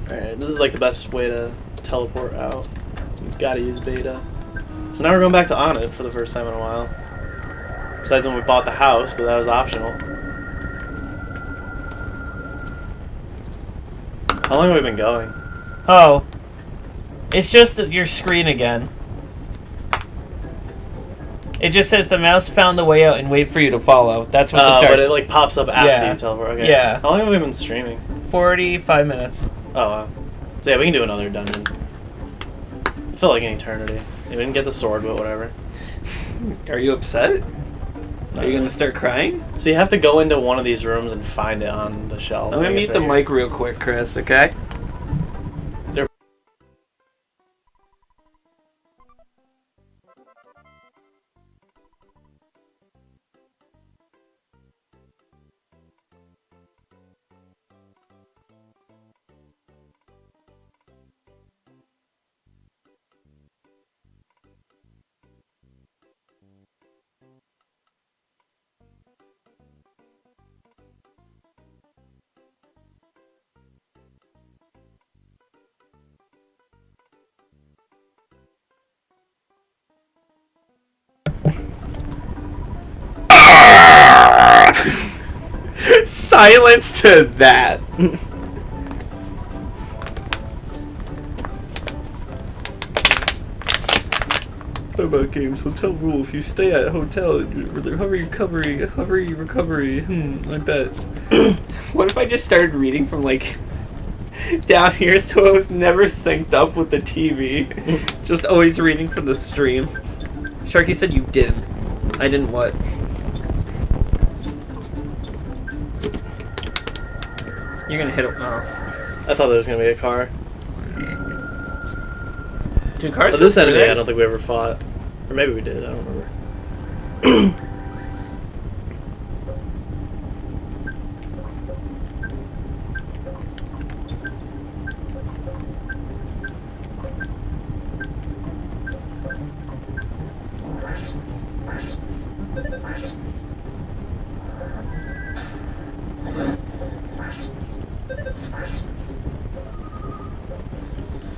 Alright, this is like the best way to teleport out. You've got to use beta. So now we're going back to On It for the first time in a while. Besides when we bought the house, but that was optional. How long have we been going? Oh. It's just your screen again. It just says the mouse found the way out and wait for you to follow. That's what the chart... but it like pops up after you teleport. Okay. Yeah. How long have we been streaming? 45 minutes. Oh, wow. So yeah, we can do another dungeon. It felt like an eternity. We didn't get the sword, but whatever. Are you upset? Are you gonna start crying? So you have to go into one of these rooms and find it on the shelf. I'm gonna mute the mic real quick, Chris, okay? Silence to that. About games, hotel rule. If you stay at a hotel, recovery. I bet. What if I just started reading from like down here, so it was never synced up with the TV? Just always reading from the stream. Sharky said you didn't. I didn't what? You're gonna hit it. Oh. I thought there was gonna be a car. Two cars? But this enemy, I don't think we ever fought. Or maybe we did, I don't remember.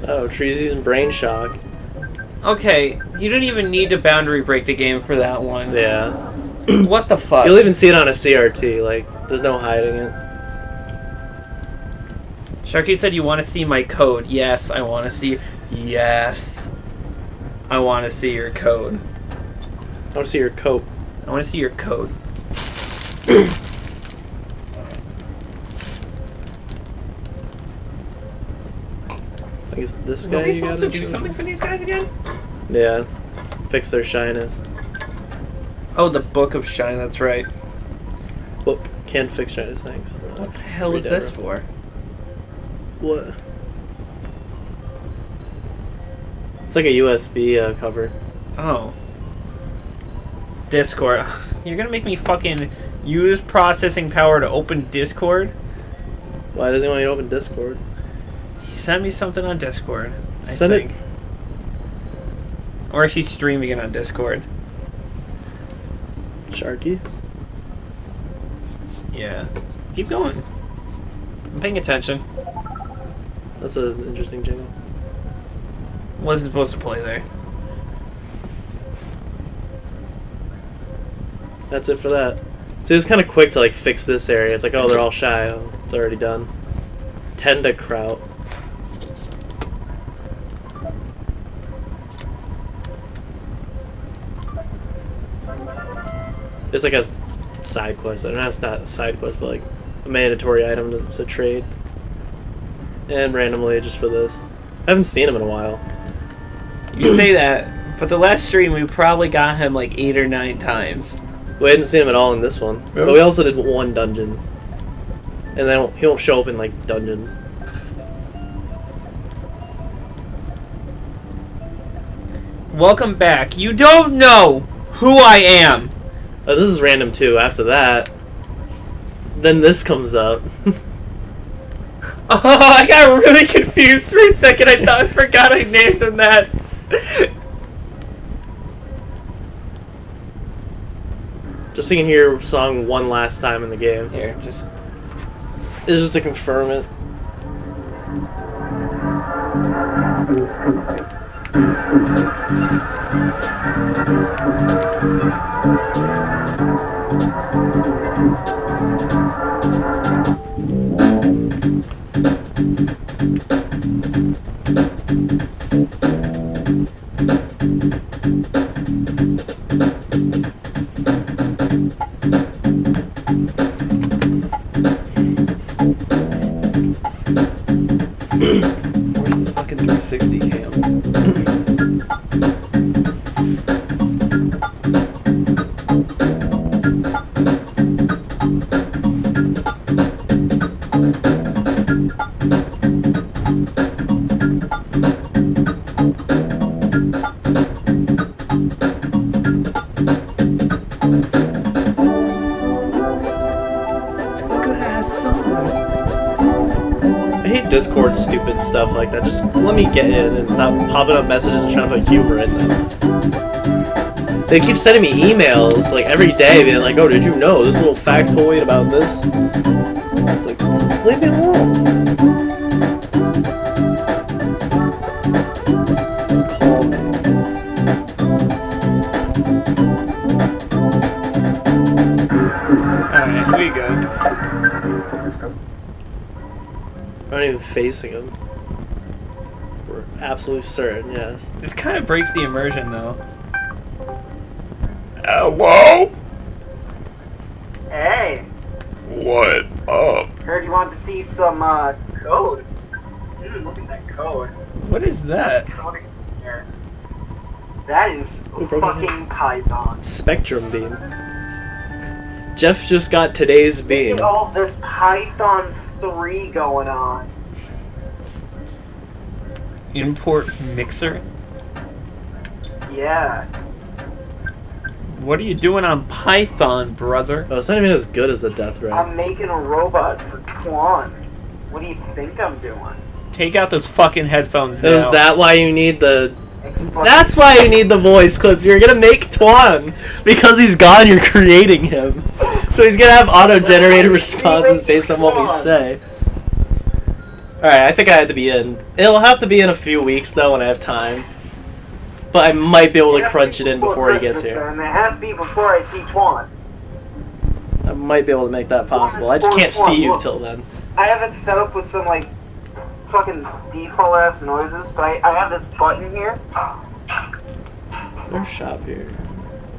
Oh, Treasy's in Brain Shock. Okay, you don't even need to boundary break the game for that one. Yeah. What the fuck? You'll even see it on a CRT, like, there's no hiding it. Sharky said you want to see my code. Yes, I want to see... Yes. I want to see your code. I want to see your coat. I want to see your code. I guess this guy. Are we supposed to do something for these guys again? Yeah. Fix their shyness. Oh, the Book of Shine, that's right. Book can fix shyness, thanks. What the hell is this for? What? It's like a USB cover. Oh. Discord. You're gonna make me fucking use processing power to open Discord? Why doesn't he want you to open Discord? He sent me something on Discord, I Send think. it. Or he's streaming it on Discord. Sharky? Yeah. Keep going. I'm paying attention. That's an interesting jingle. Wasn't supposed to play there. That's it for that. So it was kind of quick to like fix this area. It's like, oh, they're all shy. Oh, it's already done. Tend to kraut. It's like a side quest. And that's not a side quest, but like a mandatory item to trade. And randomly, just for this. I haven't seen him in a while. You say that, but the last stream we probably got him like 8 or 9 times. We hadn't seen him at all in this one. But we also did one dungeon. And then he won't show up in, like, dungeons. Welcome back. You don't know who I am. Oh, this is random, too. After that, then this comes up. Oh, I got really confused for a second. I forgot I named him that. Just so you can hear song one last time in the game. Here, just... It's just to confirm it. Where's the fucking 360 cam? Good ass song. I hate Discord stupid stuff like that. Just let me get in and stop popping up messages and trying to put humor in them. They keep sending me emails like every day being like, oh, did you know this little factoid about this? It's like, just leave me alone. Alright, we good. I'm not even facing him. We're absolutely certain, yes. This kind of breaks the immersion, though. Hello? Hey, What up? heard you wanted to see some code. Look at that code. What is that? What's coding in here? That is Who broke fucking Python. Spectrum beam. Jeff just got today's beam. Look at all this Python 3 going on. Import mixer? Yeah. What are you doing on Python, brother? Oh, it's not even as good as the death ray. I'm making a robot for Twan. What do you think I'm doing? Take out those fucking headphones now. Is that why you need the... Explain. That's why you need the voice clips. You're gonna make Twan. Because he's gone, you're creating him. So he's gonna have auto-generated responses based on what we say. Alright, I think I had to be in. It'll have to be in a few weeks, though, when I have time. But I might be able to has crunch be it in before before he gets Christmas, here. then. It has to be before I see Twan. I might be able to make that possible. I just can't see you till then. I have it set up with some, like, fucking default ass noises, but I have this button here. Is there a shop here?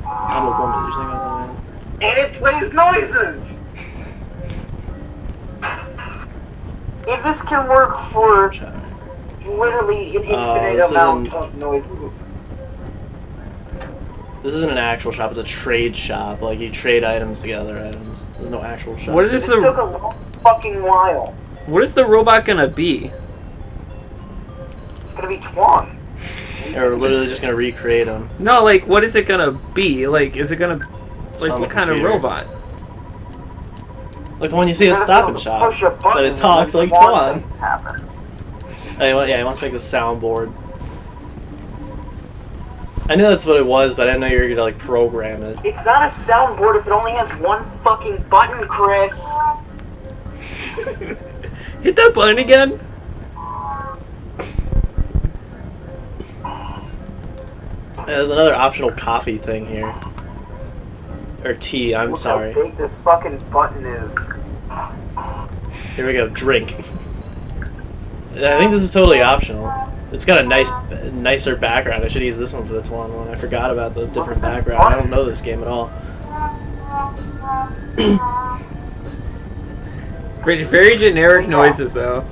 Not a woman, usually goes on. And it plays noises! If this can work for literally an infinite this amount isn't- of noises. This isn't an actual shop, it's a trade shop. Like, you trade items to get other items. There's no actual shop. What is This this? took a long fucking while. What is the robot gonna be? It's gonna be Twan. Or we're literally just gonna recreate them. No, like, what is it gonna be? Like, is it gonna... Like, on what the kind of computer. robot? Like the one you see at Stop and Shop. Push a button But it talks and like Twan. things happen. Oh, yeah, he wants to make the soundboard. I knew that's what it was, but I didn't know you were gonna, like, program it. It's not a soundboard if it only has one fucking button, Chris. Hit that button again? There's another optional coffee thing here. Or tea, I'm Look sorry. how big this fucking button is. Here we go, drink. I think this is totally optional. It's got a nicer background. I should use this one for the Twan one. I forgot about the different background. I don't know this game at all. Very generic noises, though.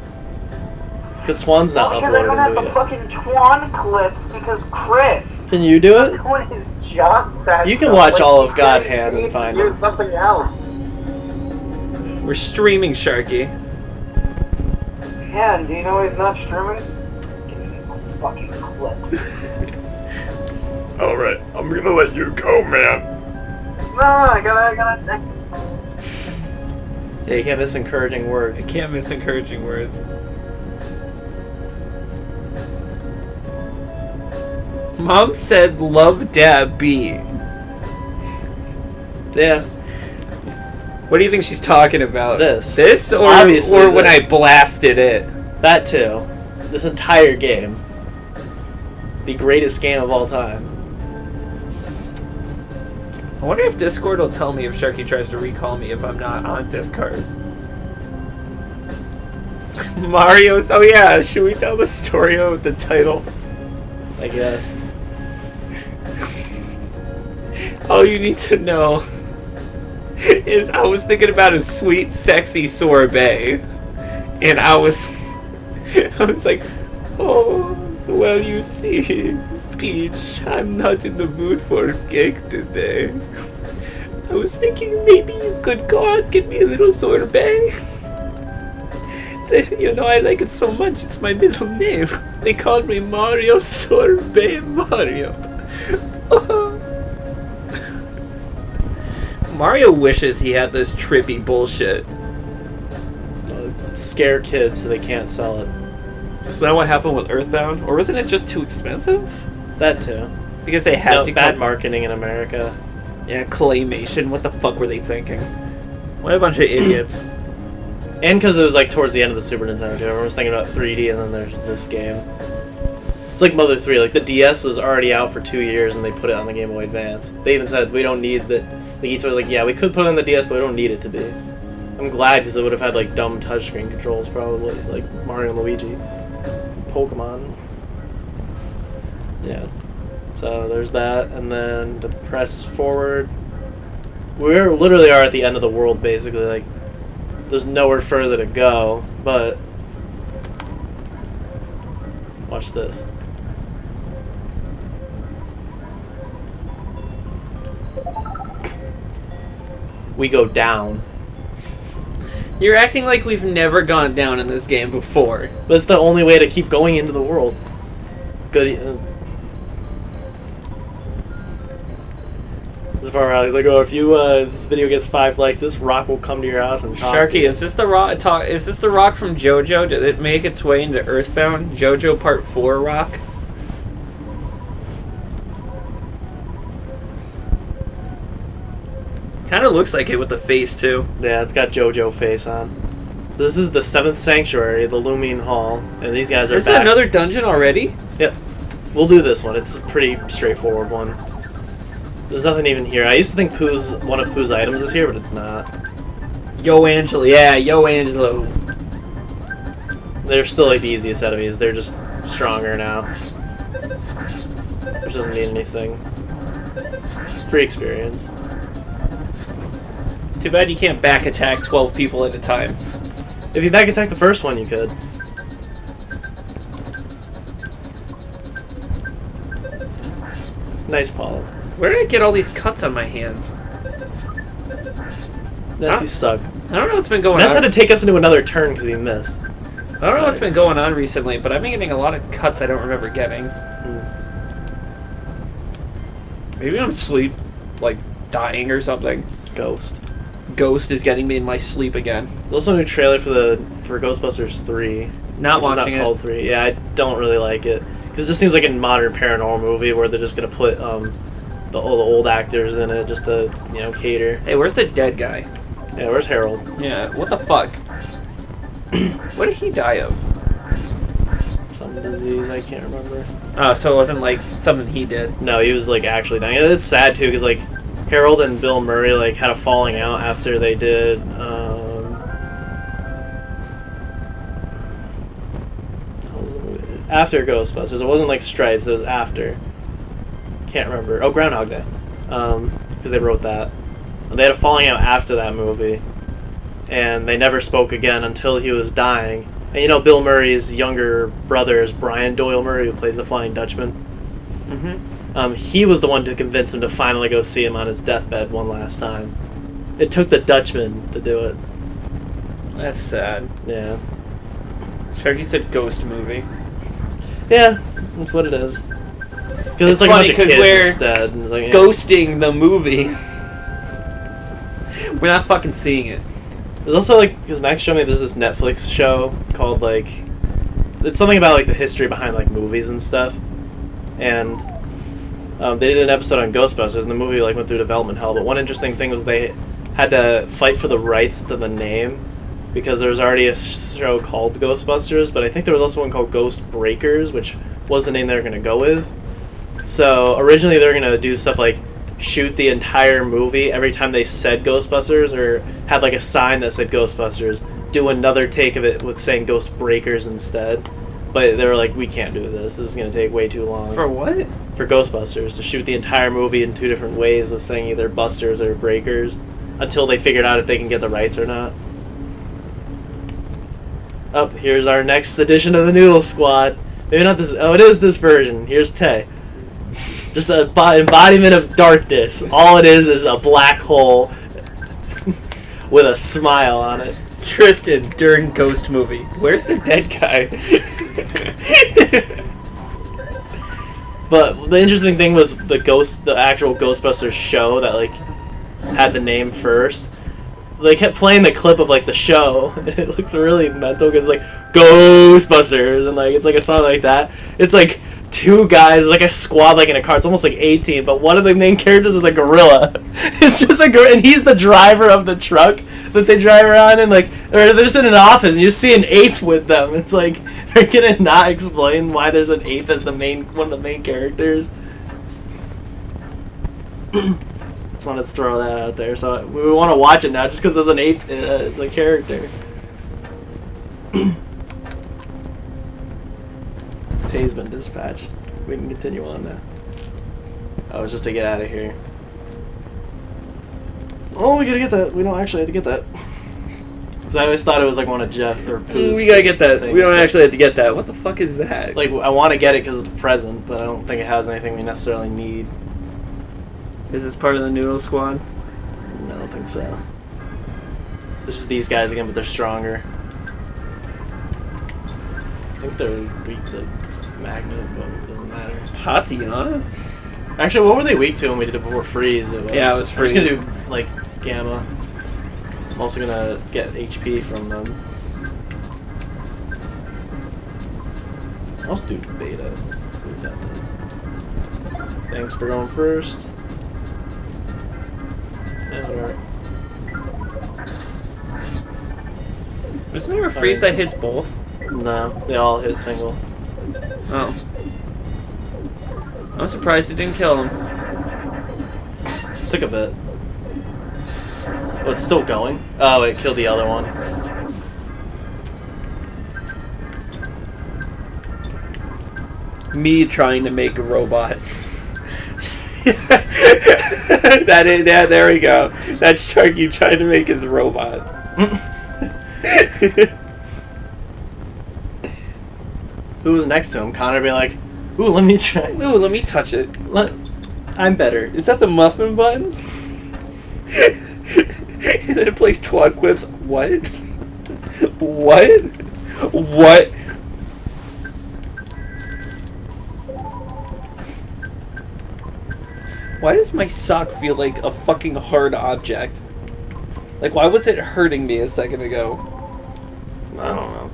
Because Twan's not Because I don't have uploaded the into it. fucking Twan clips because Chris Can you do is it? doing his job best. You can watch all of God Hand and find do him. something else. We're streaming, Sharky. Yeah, and do you know he's not streaming? Give me my fucking clips. Alright, I'm gonna let you go, man. No, I gotta. Yeah, you can't miss encouraging words. I can't miss encouraging words. Mom said, "Love Dad B." Yeah. What do you think she's talking about? This. This, or Obviously or when this. I blasted it? That too. This entire game. The greatest game of all time. I wonder if Discord will tell me if Sharky tries to recall me if I'm not on Discord. Mario's. Oh yeah, should we tell the story of the title? I guess. All you need to know is I was thinking about a sweet, sexy sorbet, and I was like, oh, well, you see, Peach, I'm not in the mood for cake today. I was thinking maybe you could go out and get me a little sorbet. You know, I like it so much, it's my middle name. They called me Mario Sorbet Mario. Mario wishes he had this trippy bullshit. Scare kids so they can't sell it. Is that what happened with EarthBound? Or wasn't it just too expensive? That too. Because they had No, to bad come... marketing in America. Yeah, claymation. What the fuck were they thinking? What a bunch of idiots. And because it was like towards the end of the Super Nintendo too. Everyone was thinking about 3D and then there's this game. It's like Mother 3. Like the DS was already out for 2 years and they put it on the Game Boy Advance. They even said we don't need that. Like Ito was like, yeah, we could put it on the DS, but we don't need it to be. I'm glad because it would have had like dumb touchscreen controls probably, like Mario and Luigi, Pokemon. Yeah. So there's that, and then to press forward, we literally are at the end of the world basically. Like, there's nowhere further to go. But watch this. We go down. You're acting like we've never gone down in this game before. But it's the only way to keep going into the world. Good. This far out, he's like, "Oh, if you this video gets 5 likes, this rock will come to your house and talk to Sharky, you." is this the rock? Is this the rock from JoJo? Did it make its way into EarthBound? JoJo Part 4 rock? Kind of looks like it with the face too. Yeah, it's got JoJo face on. This is the 7th Sanctuary, the Lumine Hall, and these guys are Is back. it another dungeon already? Yep. We'll do this one. It's a pretty straightforward one. There's nothing even here. I used to think one of Pooh's items is here, but it's not. Yo Angelo, yeah, Yo Angelo. They're still like the easiest enemies. They're just stronger now. Which doesn't mean anything. Free experience. Too bad you can't back attack 12 people at a time. If you back attack the first one, you could. Nice, Paul. Where did I get all these cuts on my hands? Ness, Huh? you suck. I don't know what's been going Ness on. had to take us into another turn because he missed. I don't know what's been going on recently, but I've been getting a lot of cuts I don't remember getting. Maybe I'm sleep, like dying or something. Ghost. Ghost is getting me in my sleep again. There's also a new trailer for Ghostbusters 3. Not which is watching not called it. 3. Yeah, I don't really like it. Because it just seems like a modern paranormal movie where they're just going to put all the old actors in it just to, cater. Hey, where's the dead guy? Yeah, where's Harold? Yeah, what the fuck? What did he die of? Some disease, I can't remember. Oh, so it wasn't like something he did. No, he was like actually dying. It's sad too because like Harold and Bill Murray like had a falling out after they did after Ghostbusters. It wasn't like Stripes, it was after. Can't remember. Oh, Groundhog Day. Because they wrote that. And they had a falling out after that movie. And they never spoke again until he was dying. And you know Bill Murray's younger brother is Brian Doyle Murray, who plays the Flying Dutchman. Mm-hmm. He was the one to convince him to finally go see him on his deathbed one last time. It took the Dutchman to do it. That's sad. Yeah. Sharky said ghost movie. Yeah, that's what it is. Because it's like a bunch of kids we're instead. And it's like, ghosting the movie. We're not fucking seeing it. There's also like, because Max showed me there's this Netflix show called like, it's something about like the history behind like movies and stuff. And they did an episode on Ghostbusters, and the movie like went through development hell. But one interesting thing was they had to fight for the rights to the name, because there was already a show called Ghostbusters, but I think there was also one called Ghost Breakers, which was the name they were going to go with. So originally they were going to do stuff like shoot the entire movie every time they said Ghostbusters, or have like a sign that said Ghostbusters, do another take of it with saying Ghost Breakers instead. But they were like, we can't do this. This is going to take way too long. For what? For Ghostbusters, to shoot the entire movie in two different ways of saying either Busters or Breakers, until they figured out if they can get the rights or not. Oh, here's our next edition of the Noodle Squad. Maybe not this. Oh, it is this version. Here's Tay. Just an embodiment of darkness. All it is a black hole with a smile on it. Tristan during ghost movie. Where's the dead guy? But the interesting thing was the actual Ghostbusters show that like had the name first. They kept playing the clip of like the show. It looks really mental because like Ghostbusters and like it's like a song like that. It's like two guys, like a squad, like in a car. It's almost like 18, but one of the main characters is a gorilla. It's just a gorilla, and he's the driver of the truck that they drive around in. Like, or they're just in an office, and you see an ape with them. It's like they're gonna not explain why there's an ape as one of the main characters. Just wanted to throw that out there. So we want to watch it now, just because there's an ape as a character. Tay's been dispatched. We can continue on now. Oh, it's just to get out of here. Oh, we gotta get that. We don't actually have to get that. Because I always thought it was like one of Jeff or Pooh's. We gotta get that. things. We don't actually have to get that. What the fuck is that? Like, I want to get it because it's a present, but I don't think it has anything we necessarily need. Is this part of the Noodle Squad? I don't think so. It's just these guys again, but they're stronger. I think they're weak to magnet, but it doesn't matter. Tatiana? Actually, what were they weak to when we did it before Freeze? Yeah, it was Freeze. I'm just gonna do, like, Gamma. I'm also gonna get HP from them. I'll just do Beta. See what that does. Thanks for going first. Yeah, alright. Isn't there a freeze that hits both? No, they all hit single. Oh. I'm surprised it didn't kill him. Took a bit. Oh, it's still going? Oh, it killed the other one. Me trying to make a robot. Yeah, there we go. That's Sharky trying to make his robot. Who was next to him? Connor be like, ooh, let me try. Ooh, let me touch it. I'm better. Is that the muffin button? And then it plays twat quips. What? What? What? Why does my sock feel like a fucking hard object? Like, why was it hurting me a second ago? I don't know.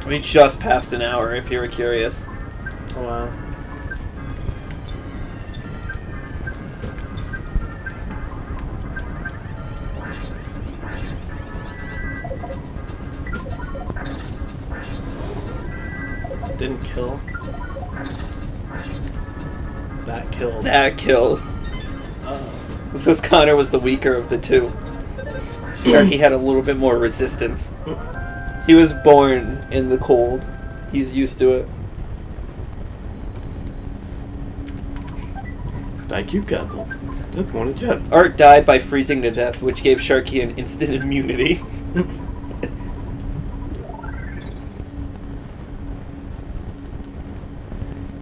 We just passed an hour, if you were curious. Oh, wow. Didn't kill. That killed. That killed. Since Connor was the weaker of the two. Sharky had a little bit more resistance. He was born in the cold. He's used to it. IQ cancel. That's one of jet. Art died by freezing to death, which gave Sharky an instant immunity.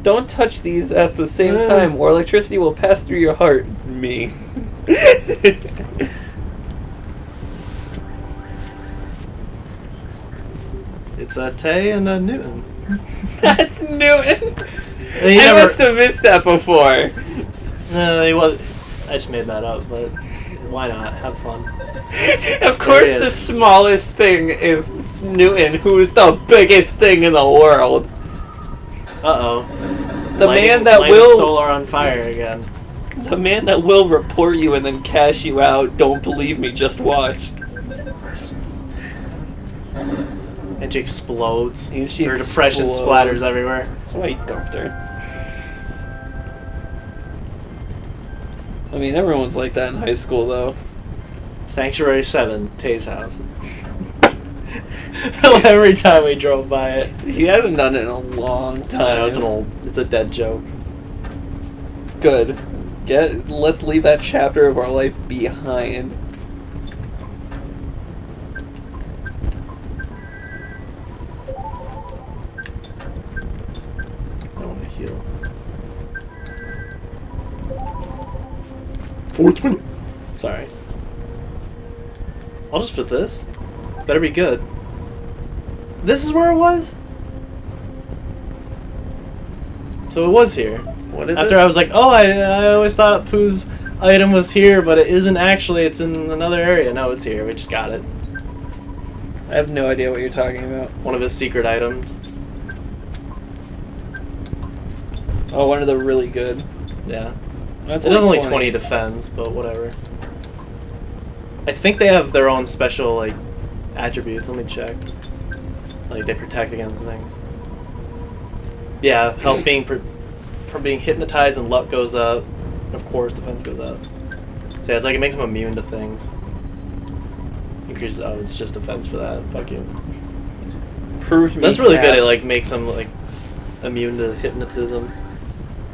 Don't touch these at the same time, or electricity will pass through your heart. Me. It's a Tay and a Newton. That's Newton. He I never- must have missed that before. No, he was. I just made that up, but why not? Have fun. Of course, There he the is. smallest thing is Newton, who is the biggest thing in the world. Uh-oh. The man that will Solar on fire again. The man that will report you and then cash you out. Don't believe me, just watch. And she explodes. And she Her depression explodes. splatters everywhere. That's why he dumped her. I mean, everyone's like that in high school, though. Sanctuary 7, Tay's house. Every time we drove by it. He hasn't done it in a long time. I know, it's a dead joke. Good. Let's leave that chapter of our life behind. I want to heal. Fourth one. Sorry. I'll just fit this. Better be good. This is where it was? So it was here. What is After it? I was like, oh, I always thought Pooh's item was here, but it isn't actually. It's in another area. No, it's here. We just got it. I have no idea what you're talking about. One of his secret items. Oh, one of the really good. Yeah. That's It does only 20 defense, but whatever. I think they have their own special, like, attributes. Let me check. Like, they protect against things. Yeah, health from being hypnotized and luck goes up. Of course, defense goes up. So yeah, it's like it makes them immune to things. Increases. Oh, it's just defense for that. Fuck you. Prove me. That's really good. Cap. It like makes him like immune to hypnotism.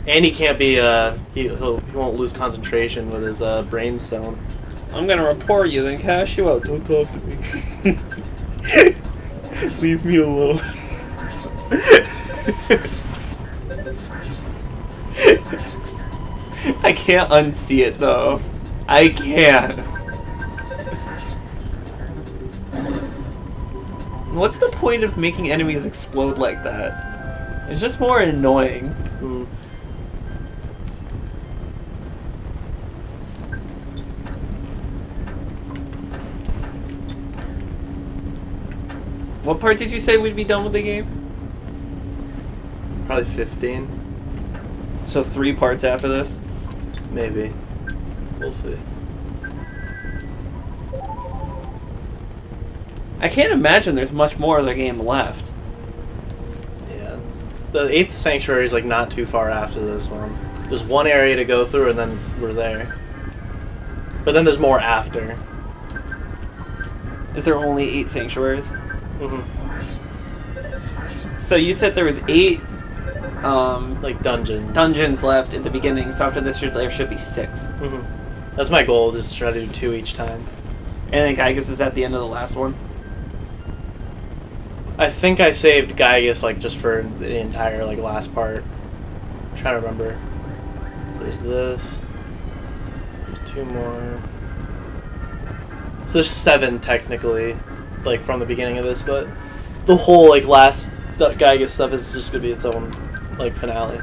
And he can't be. He won't lose concentration with his brain stone. I'm gonna report you, then cash you out. Don't talk to me. Leave me alone. I can't unsee it though. I can't. What's the point of making enemies explode like that? It's just more annoying. Mm. What part did you say we'd be done with the game? Probably 15, So 3 parts after this? maybe. We'll see. I can't imagine there's much more of the game left. Yeah. The 8th sanctuary is like not too far after this one. There's one area to go through, and then we're there. But then there's more after. Is there only 8 sanctuaries? Mm-hmm. So you said there was 8 Like dungeons. dungeons left at the beginning, so after this there should be 6. Mm-hmm. That's my goal, just to try to do 2 each time. And then Gygus is at the end of the last one. I think I saved Gygus like just for the entire like last part. I'm trying to remember. There's this. There's 2 more. So there's 7 technically, like from the beginning of this, but the whole like last Gygus stuff is just gonna be its own like finale.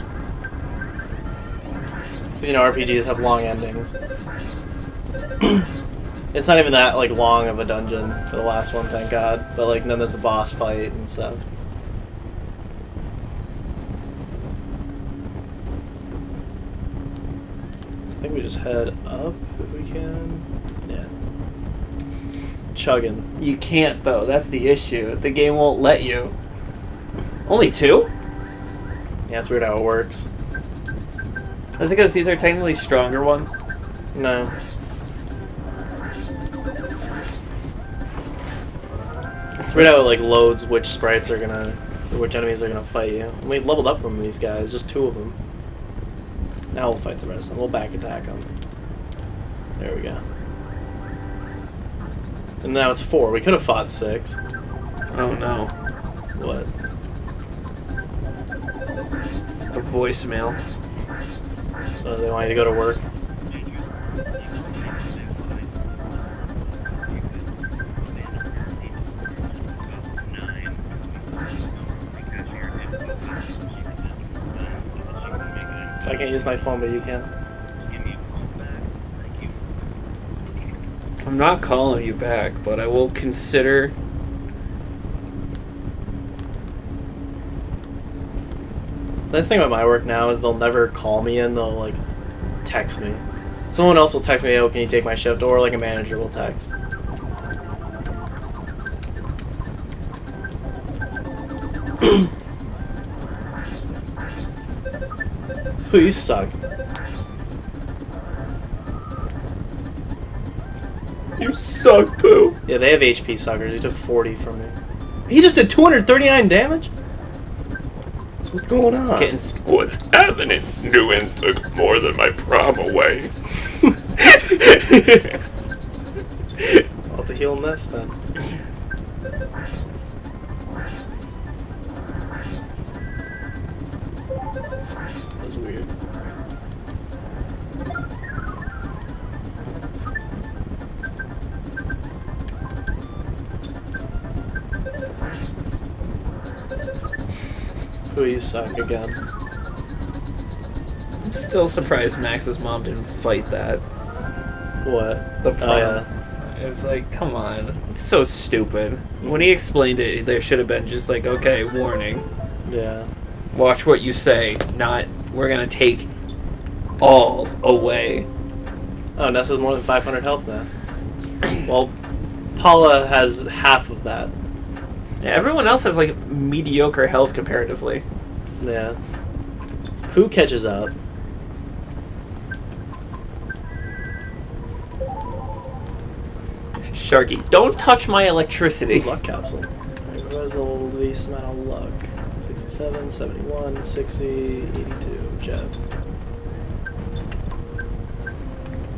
You know, RPGs have long endings. It's not even that like long of a dungeon for the last one, thank God. But like then there's the boss fight and stuff. I think we just head up if we can. Yeah. Chugging. You can't though, that's the issue. The game won't let you. Only 2? Yeah, it's weird how it works. That's because these are technically stronger ones. No. It's weird how it like loads which sprites are gonna, or which enemies are gonna fight you. We leveled up from these guys, just 2 of them. Now we'll fight the rest of them. We'll back attack them. There we go. And now it's 4. We could have fought 6. Oh no. What? A voicemail. They want you to go to work? I can't use my phone, but you can. I'm not calling you back, but I will consider. The nice thing about my work now is they'll never call me in, they'll like text me. Someone else will text me, oh, can you take my shift? Or like a manager will text. Who, you suck. You suck, Pooh. Yeah, they have HP suckers. He took 40 from me. He just did 239 damage? What's going on? What's happening? Nguyen took more than my prom away. I'll have to heal him this then. That was weird. Ooh, you suck again. I'm still surprised Max's mom didn't fight that. What? The prom. Oh, yeah. It's like, come on. It's so stupid. When he explained it, there should have been just like, okay, warning. Yeah. Watch what you say, not, we're gonna take all away. Oh, Nessa's more than 500 health now. Well, Paula has half of that. Yeah, everyone else has like mediocre health comparatively. Yeah. Who catches up? Sharky, don't touch my electricity. Luck capsule. Alright, what was the least amount of luck? 67, 71, 60, 82. Jeff.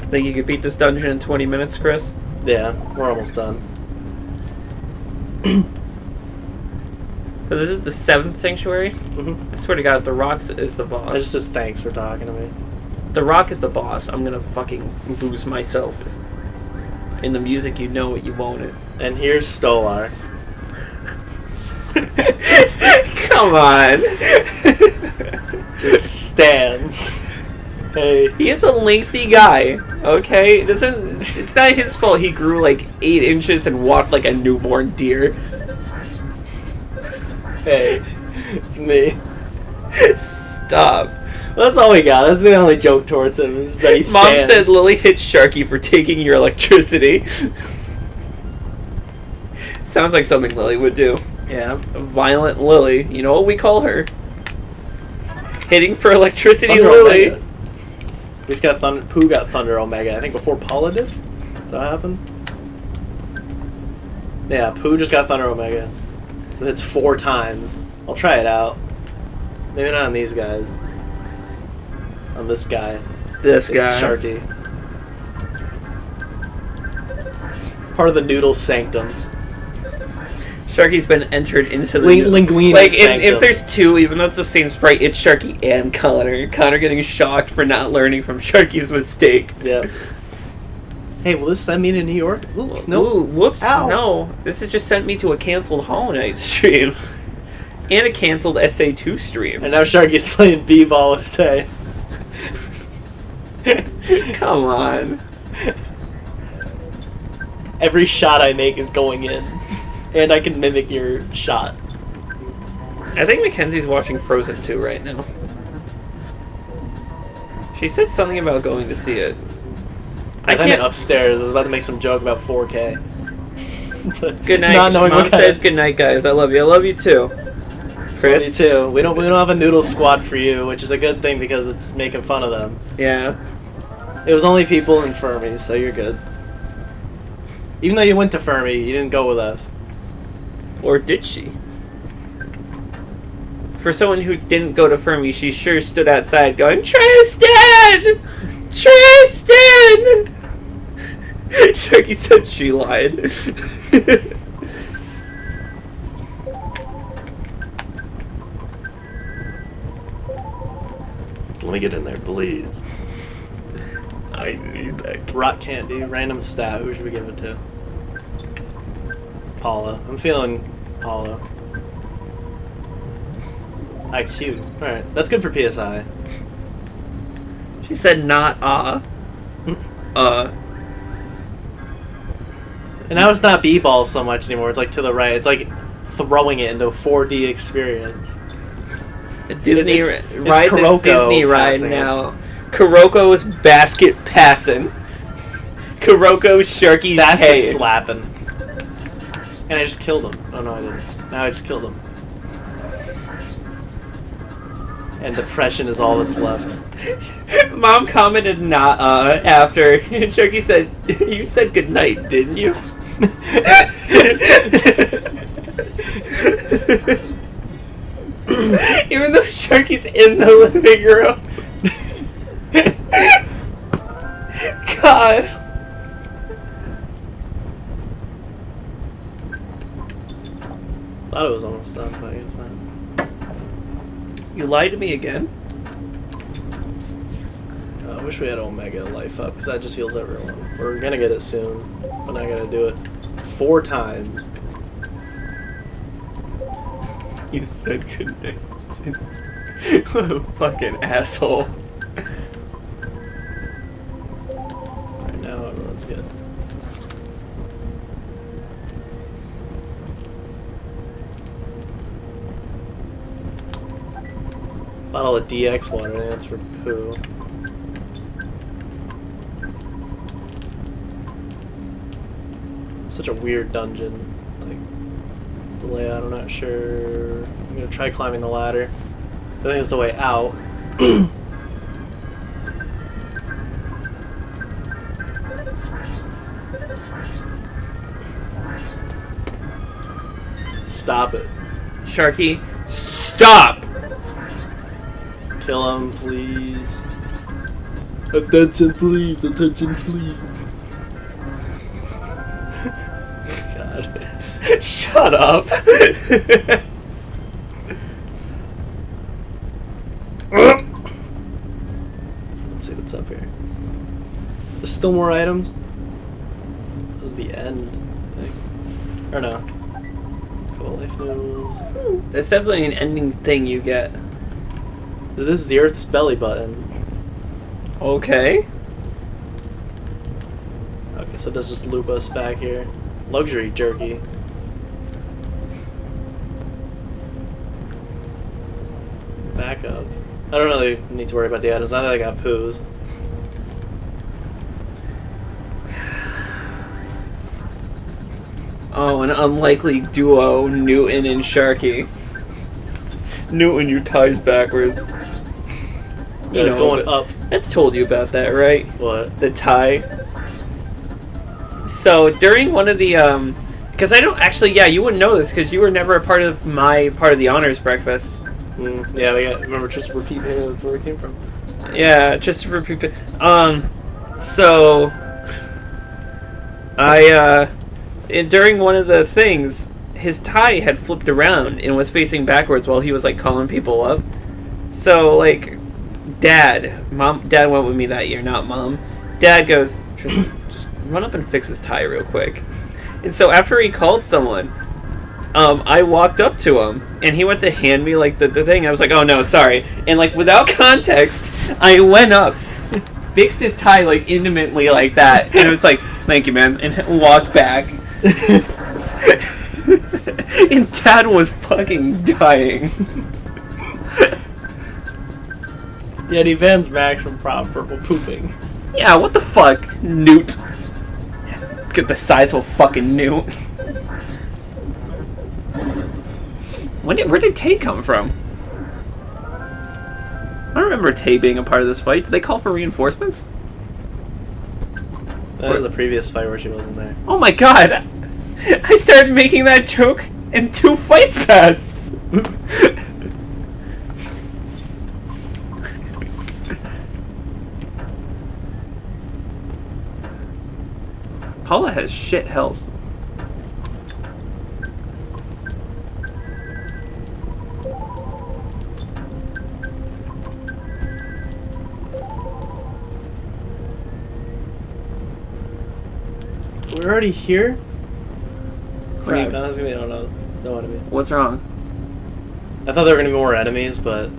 Think you could beat this dungeon in 20 minutes, Chris? Yeah, we're almost done. So this is the 7th sanctuary? Mm-hmm. I swear to God, if the Rock is the It boss. just says thanks for talking to me. The Rock is the boss. I'm gonna fucking lose myself. In the music, you know it, you won't it. And here's Stolar. Come on. Just stands. Hey. He is a lengthy guy, okay? It's not his fault he grew like 8 inches and walked like a newborn deer. Hey. It's me. Stop. Well, that's all we got. That's the only joke towards him. Is just that he Mom stands. says Lily hit Sharky for taking your electricity. Sounds like something Lily would do. Yeah. A violent Lily. You know what we call her? Hitting for electricity Thunder Lily. Omega. We just got Thunder. Pooh got Thunder Omega. I think before Paula did. Does that happen? Yeah, Pooh just got Thunder Omega. So it's 4 times. I'll try it out. Maybe not on these guys. On this guy. This It's guy. Sharky. Part of the Noodle Sanctum. Sharky's been entered into the Linguini like Sanctum. if there's 2, even though it's the same sprite, it's Sharky and Connor. Connor getting shocked for not learning from Sharky's mistake. Yep. Hey, will this send me to New York? Oops, no. Ooh, whoops, Ow. no. This has just sent me to a canceled Hollow Knight stream. And a canceled SA2 stream. And now Sharky's playing b-ball with Tay. Come on. Every shot I make is going in. And I can mimic your shot. I think Mackenzie's watching Frozen 2 right now. She said something about going to see it. I can't upstairs. I was about to make some joke about 4K. Good night. Not knowing Mom what kind said of- good night, guys. I love you. I love you too. Chris? Me too. We don't have a noodle squad for you, which is a good thing because it's making fun of them. Yeah. It was only people in Fermi, so you're good. Even though you went to Fermi, you didn't go with us. Or did she? For someone who didn't go to Fermi, she sure stood outside going, Tristan! Tristan! Sharky said she lied. Let me get in there, please. I need that. Rock candy, random stat. Who should we give it to? Paula. I'm feeling Paula. IQ. Alright, that's good for PSI. She said not And now it's not B-ball so much anymore. It's like to the right. It's like throwing it into a 4D experience. Disney It's ride this Kuroko Disney ride passing. now. Kuroko's basket passing. Kuroko's Sharky's Basket K. slapping. And I just killed him. Oh no, I didn't. Now I just killed him. And depression is all that's left. Mom commented not after Sharky said, you said goodnight, didn't you? Even though Sharky's in the living room. God. Thought it was almost done, but I guess not. You lied to me again? I wish we had Omega Life Up, because that just heals everyone. We're gonna get it soon, but I gotta do it 4 times. You said goodnight. What a fucking asshole. Right now, everyone's good. Bottle of DX water, and that's for poo. Such a weird dungeon. Like, the layout, I'm not sure. I'm gonna try climbing the ladder. I think it's the way out. Stop it. Sharky, stop! Kill him, please. Attention, please. Attention, please. God. Shut up. Let's see what's up here. There's still more items. This is the end, I think. Or no. Couple life noodles. That's definitely an ending thing you get. This is the Earth's belly button. Okay. Okay, so it does just loop us back here. Luxury jerky. Back up. I don't really need to worry about the items. Now that I got poos. Oh, an unlikely duo, Newton and Sharky. Newton, your tie's backwards. Yeah, it's going up. I told you about that, right? What? The tie. So during one of the because I don't actually, yeah, you wouldn't know this because you were never a part of the honors breakfast. Yeah, we got. Remember Christopher Pete? That's where it came from. Yeah, Christopher Pete. So I during one of the things, his tie had flipped around and was facing backwards while he was like calling people up. So like, Dad went with me that year, not Mom. Dad goes, Tristan, just run up and fix his tie real quick. And so after he called someone, I walked up to him and he went to hand me like the thing. I was like, oh no, sorry. And like without context, I went up, fixed his tie like intimately like that, and it was like, thank you, man, and walked back. And Dad was fucking dying. Yet he bans Max from purple pooping. Yeah, what the fuck, Newt? Get the size of a fucking Newt. Where did Tay come from? I don't remember Tay being a part of this fight. Did they call for reinforcements? That was a previous fight where she wasn't there. Oh my god! I started making that joke and 2 fights passed! Paula has shit health. We're already here? Crap. No, that's gonna be, I don't know. No enemies. What's wrong? I thought there were gonna be more enemies, but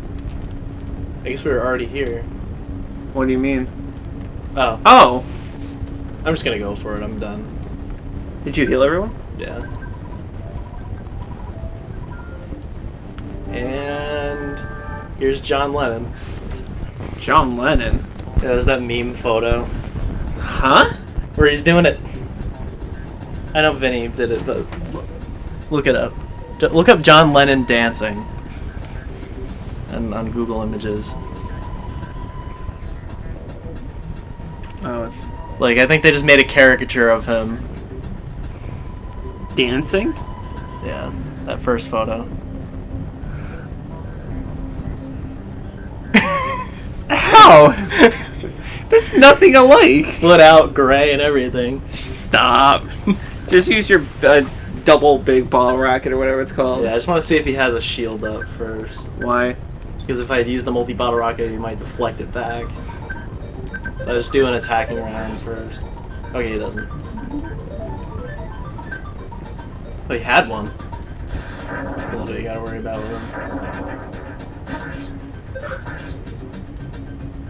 I guess we were already here. What do you mean? Oh. Oh! I'm just gonna go for it. I'm done. Did you heal everyone? Yeah. And here's John Lennon. John Lennon. Yeah, there's that meme photo Huh? where he's doing it. I know Vinny did it, but look it up. Look up John Lennon dancing and on Google Images. Oh, it's Like, I think they just made a caricature of him. dancing? Yeah, that first photo. How? There's nothing alike. Split out, gray, and everything. Stop. Just use your double big bottle rocket or whatever it's called. Yeah, I just want to see if he has a shield up first. Why? Because if I use the multi-bottle rocket, he might deflect it back. So I just do an attacking round first. Okay, he doesn't. Oh, he had one. This is what you gotta worry about with him.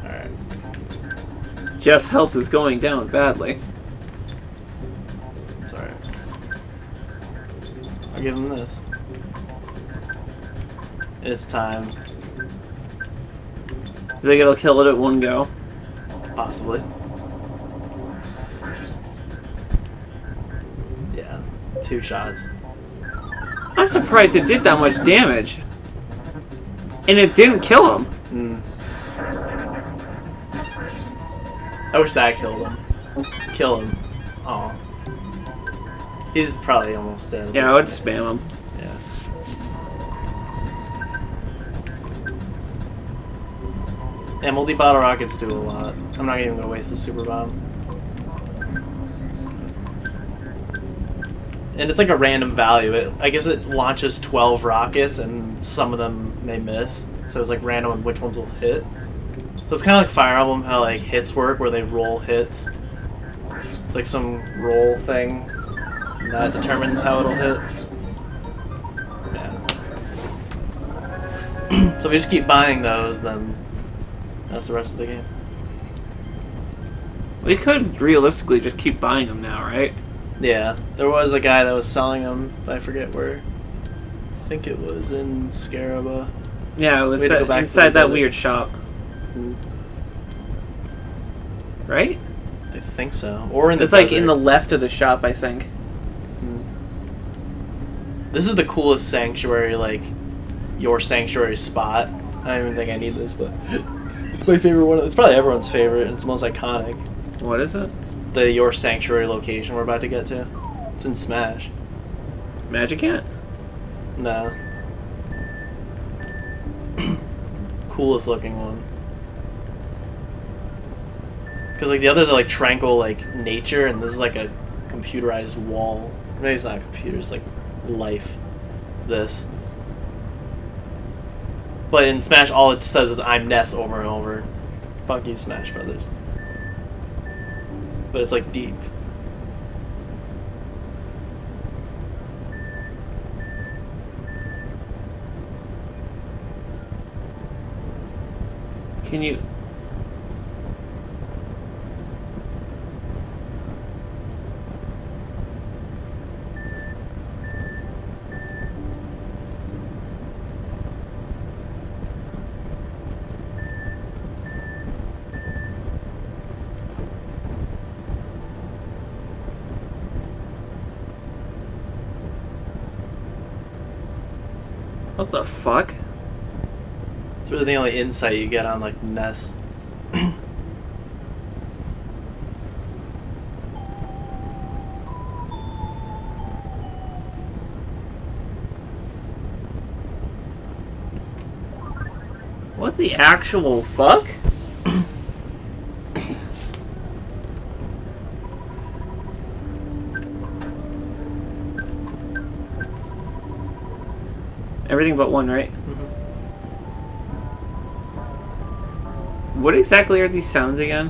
Alright. Jeff's health is going down badly. It's alright. I'll give him this. It's time. You think it'll kill it at one go? Possibly. Yeah. 2 shots. I'm surprised it did that much damage. And it didn't kill him. I wish that killed him. Kill him. Oh. He's probably almost dead. Yeah, I would spam him. Yeah. Yeah, multi-bottle rockets do a lot. I'm not even gonna waste the super bomb. And it's like a random value. I guess it launches 12 rockets and some of them may miss. So it's like random on which ones will hit. So it's kind of like Fire Emblem, how like hits work, where they roll hits. It's like some roll thing, and that determines how it'll hit. Yeah. So if we just keep buying those, then that's the rest of the game. We could realistically just keep buying them now, right? Yeah, there was a guy that was selling them. I forget where. I think it was in Scaraba. Yeah, it was We had to go back to inside the that desert. weird shop. Right? I think so. Or in the It's like desert. in the left of the shop, I think. This is the coolest sanctuary, like, your sanctuary spot. I don't even think I need this, but it's my favorite one. It's probably everyone's favorite, and it's most iconic. What is it? The Your Sanctuary location we're about to get to. It's in Smash. Magic Ant? No. Coolest looking one. Because like the others are like tranquil, like nature, and this is like a computerized wall. Maybe it's not a computer, it's like life. This. But in Smash, all it says is "I'm Ness" over and over. Fuck you, Smash Brothers. But it's like deep. Can you... What the fuck? It's really the only insight you get on like Ness. What the actual fuck? Everything but one, right? Mm-hmm. What exactly are these sounds again?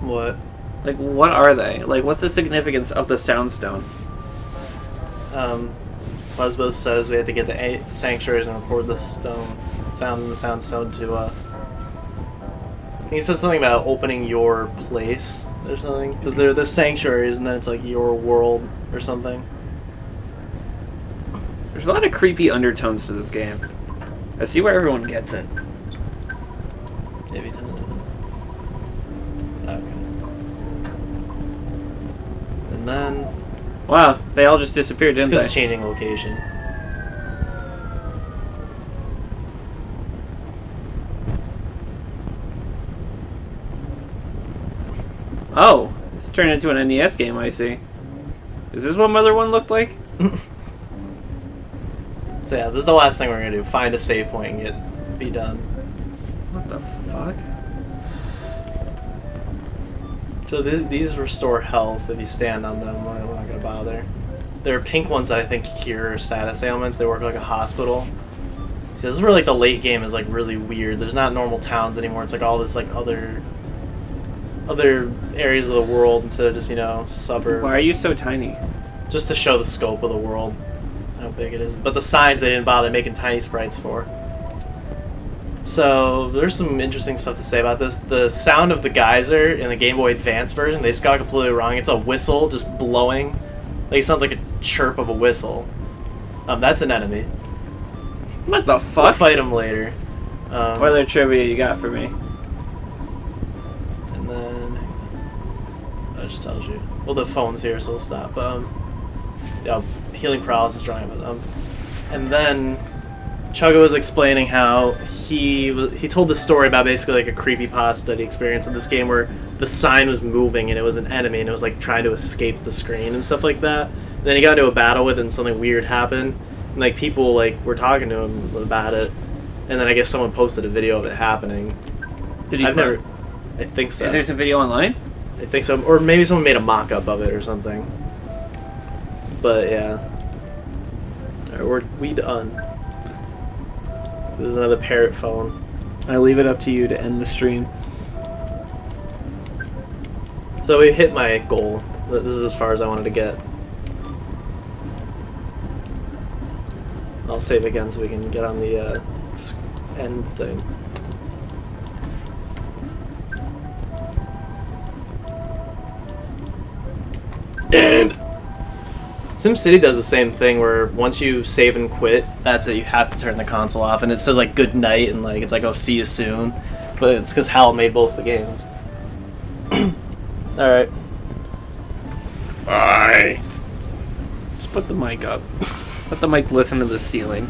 What? Like, what are they? Like, what's the significance of the soundstone? Lesbos says we have to get the sanctuaries and record the sound in the soundstone to, he says something about opening your place or something. Because they're the sanctuaries and then it's like your world or something. There's a lot of creepy undertones to this game. I see where everyone gets it. Maybe okay. And then Wow, they all just disappeared, it's didn't because they? it's changing location. Oh, it's turned into an NES game, I see. Is this what Mother 1 looked like? So yeah, this is the last thing we're gonna do. Find a save point and be done. What the fuck? So these restore health if you stand on them. We're not gonna bother. There are pink ones that I think cure status ailments. They work like a hospital. So this is where like the late game is like really weird. There's not normal towns anymore. It's like all this like other areas of the world instead of just, you know, suburbs. Why are you so tiny? Just to show the scope of the world, how big it is. But the signs they didn't bother making tiny sprites for. So there's some interesting stuff to say about this. The sound of the geyser in the Game Boy Advance version, they just got completely wrong. It's a whistle just blowing. Like it sounds like a chirp of a whistle. That's an enemy. What the We'll fuck? fight him later. What other trivia you got for me? And then that just tells you. Well, the phone's here, so we'll stop. Yeah, healing paralysis drawing with them. And then Chugga was explaining how he told the story about basically like a creepypasta that he experienced in this game where the sign was moving and it was an enemy and it was like trying to escape the screen and stuff like that. And then he got into a battle with it and something weird happened. And like people like were talking to him about it. And then I guess someone posted a video of it happening. Did he? I think so. Is there some video online? I think so, or maybe someone made a mock-up of it or something. But yeah, alright, we done. This is another parrot phone. I leave it up to you to end the stream. So we hit my goal. This is as far as I wanted to get. I'll save again so we can get on the end thing. And SimCity does the same thing where once you save and quit, that's it. You have to turn the console off, and it says like good night and like it's like oh see you soon, but it's because Hal made both the games. All right. bye. Just put the mic up. Let the mic listen to the ceiling.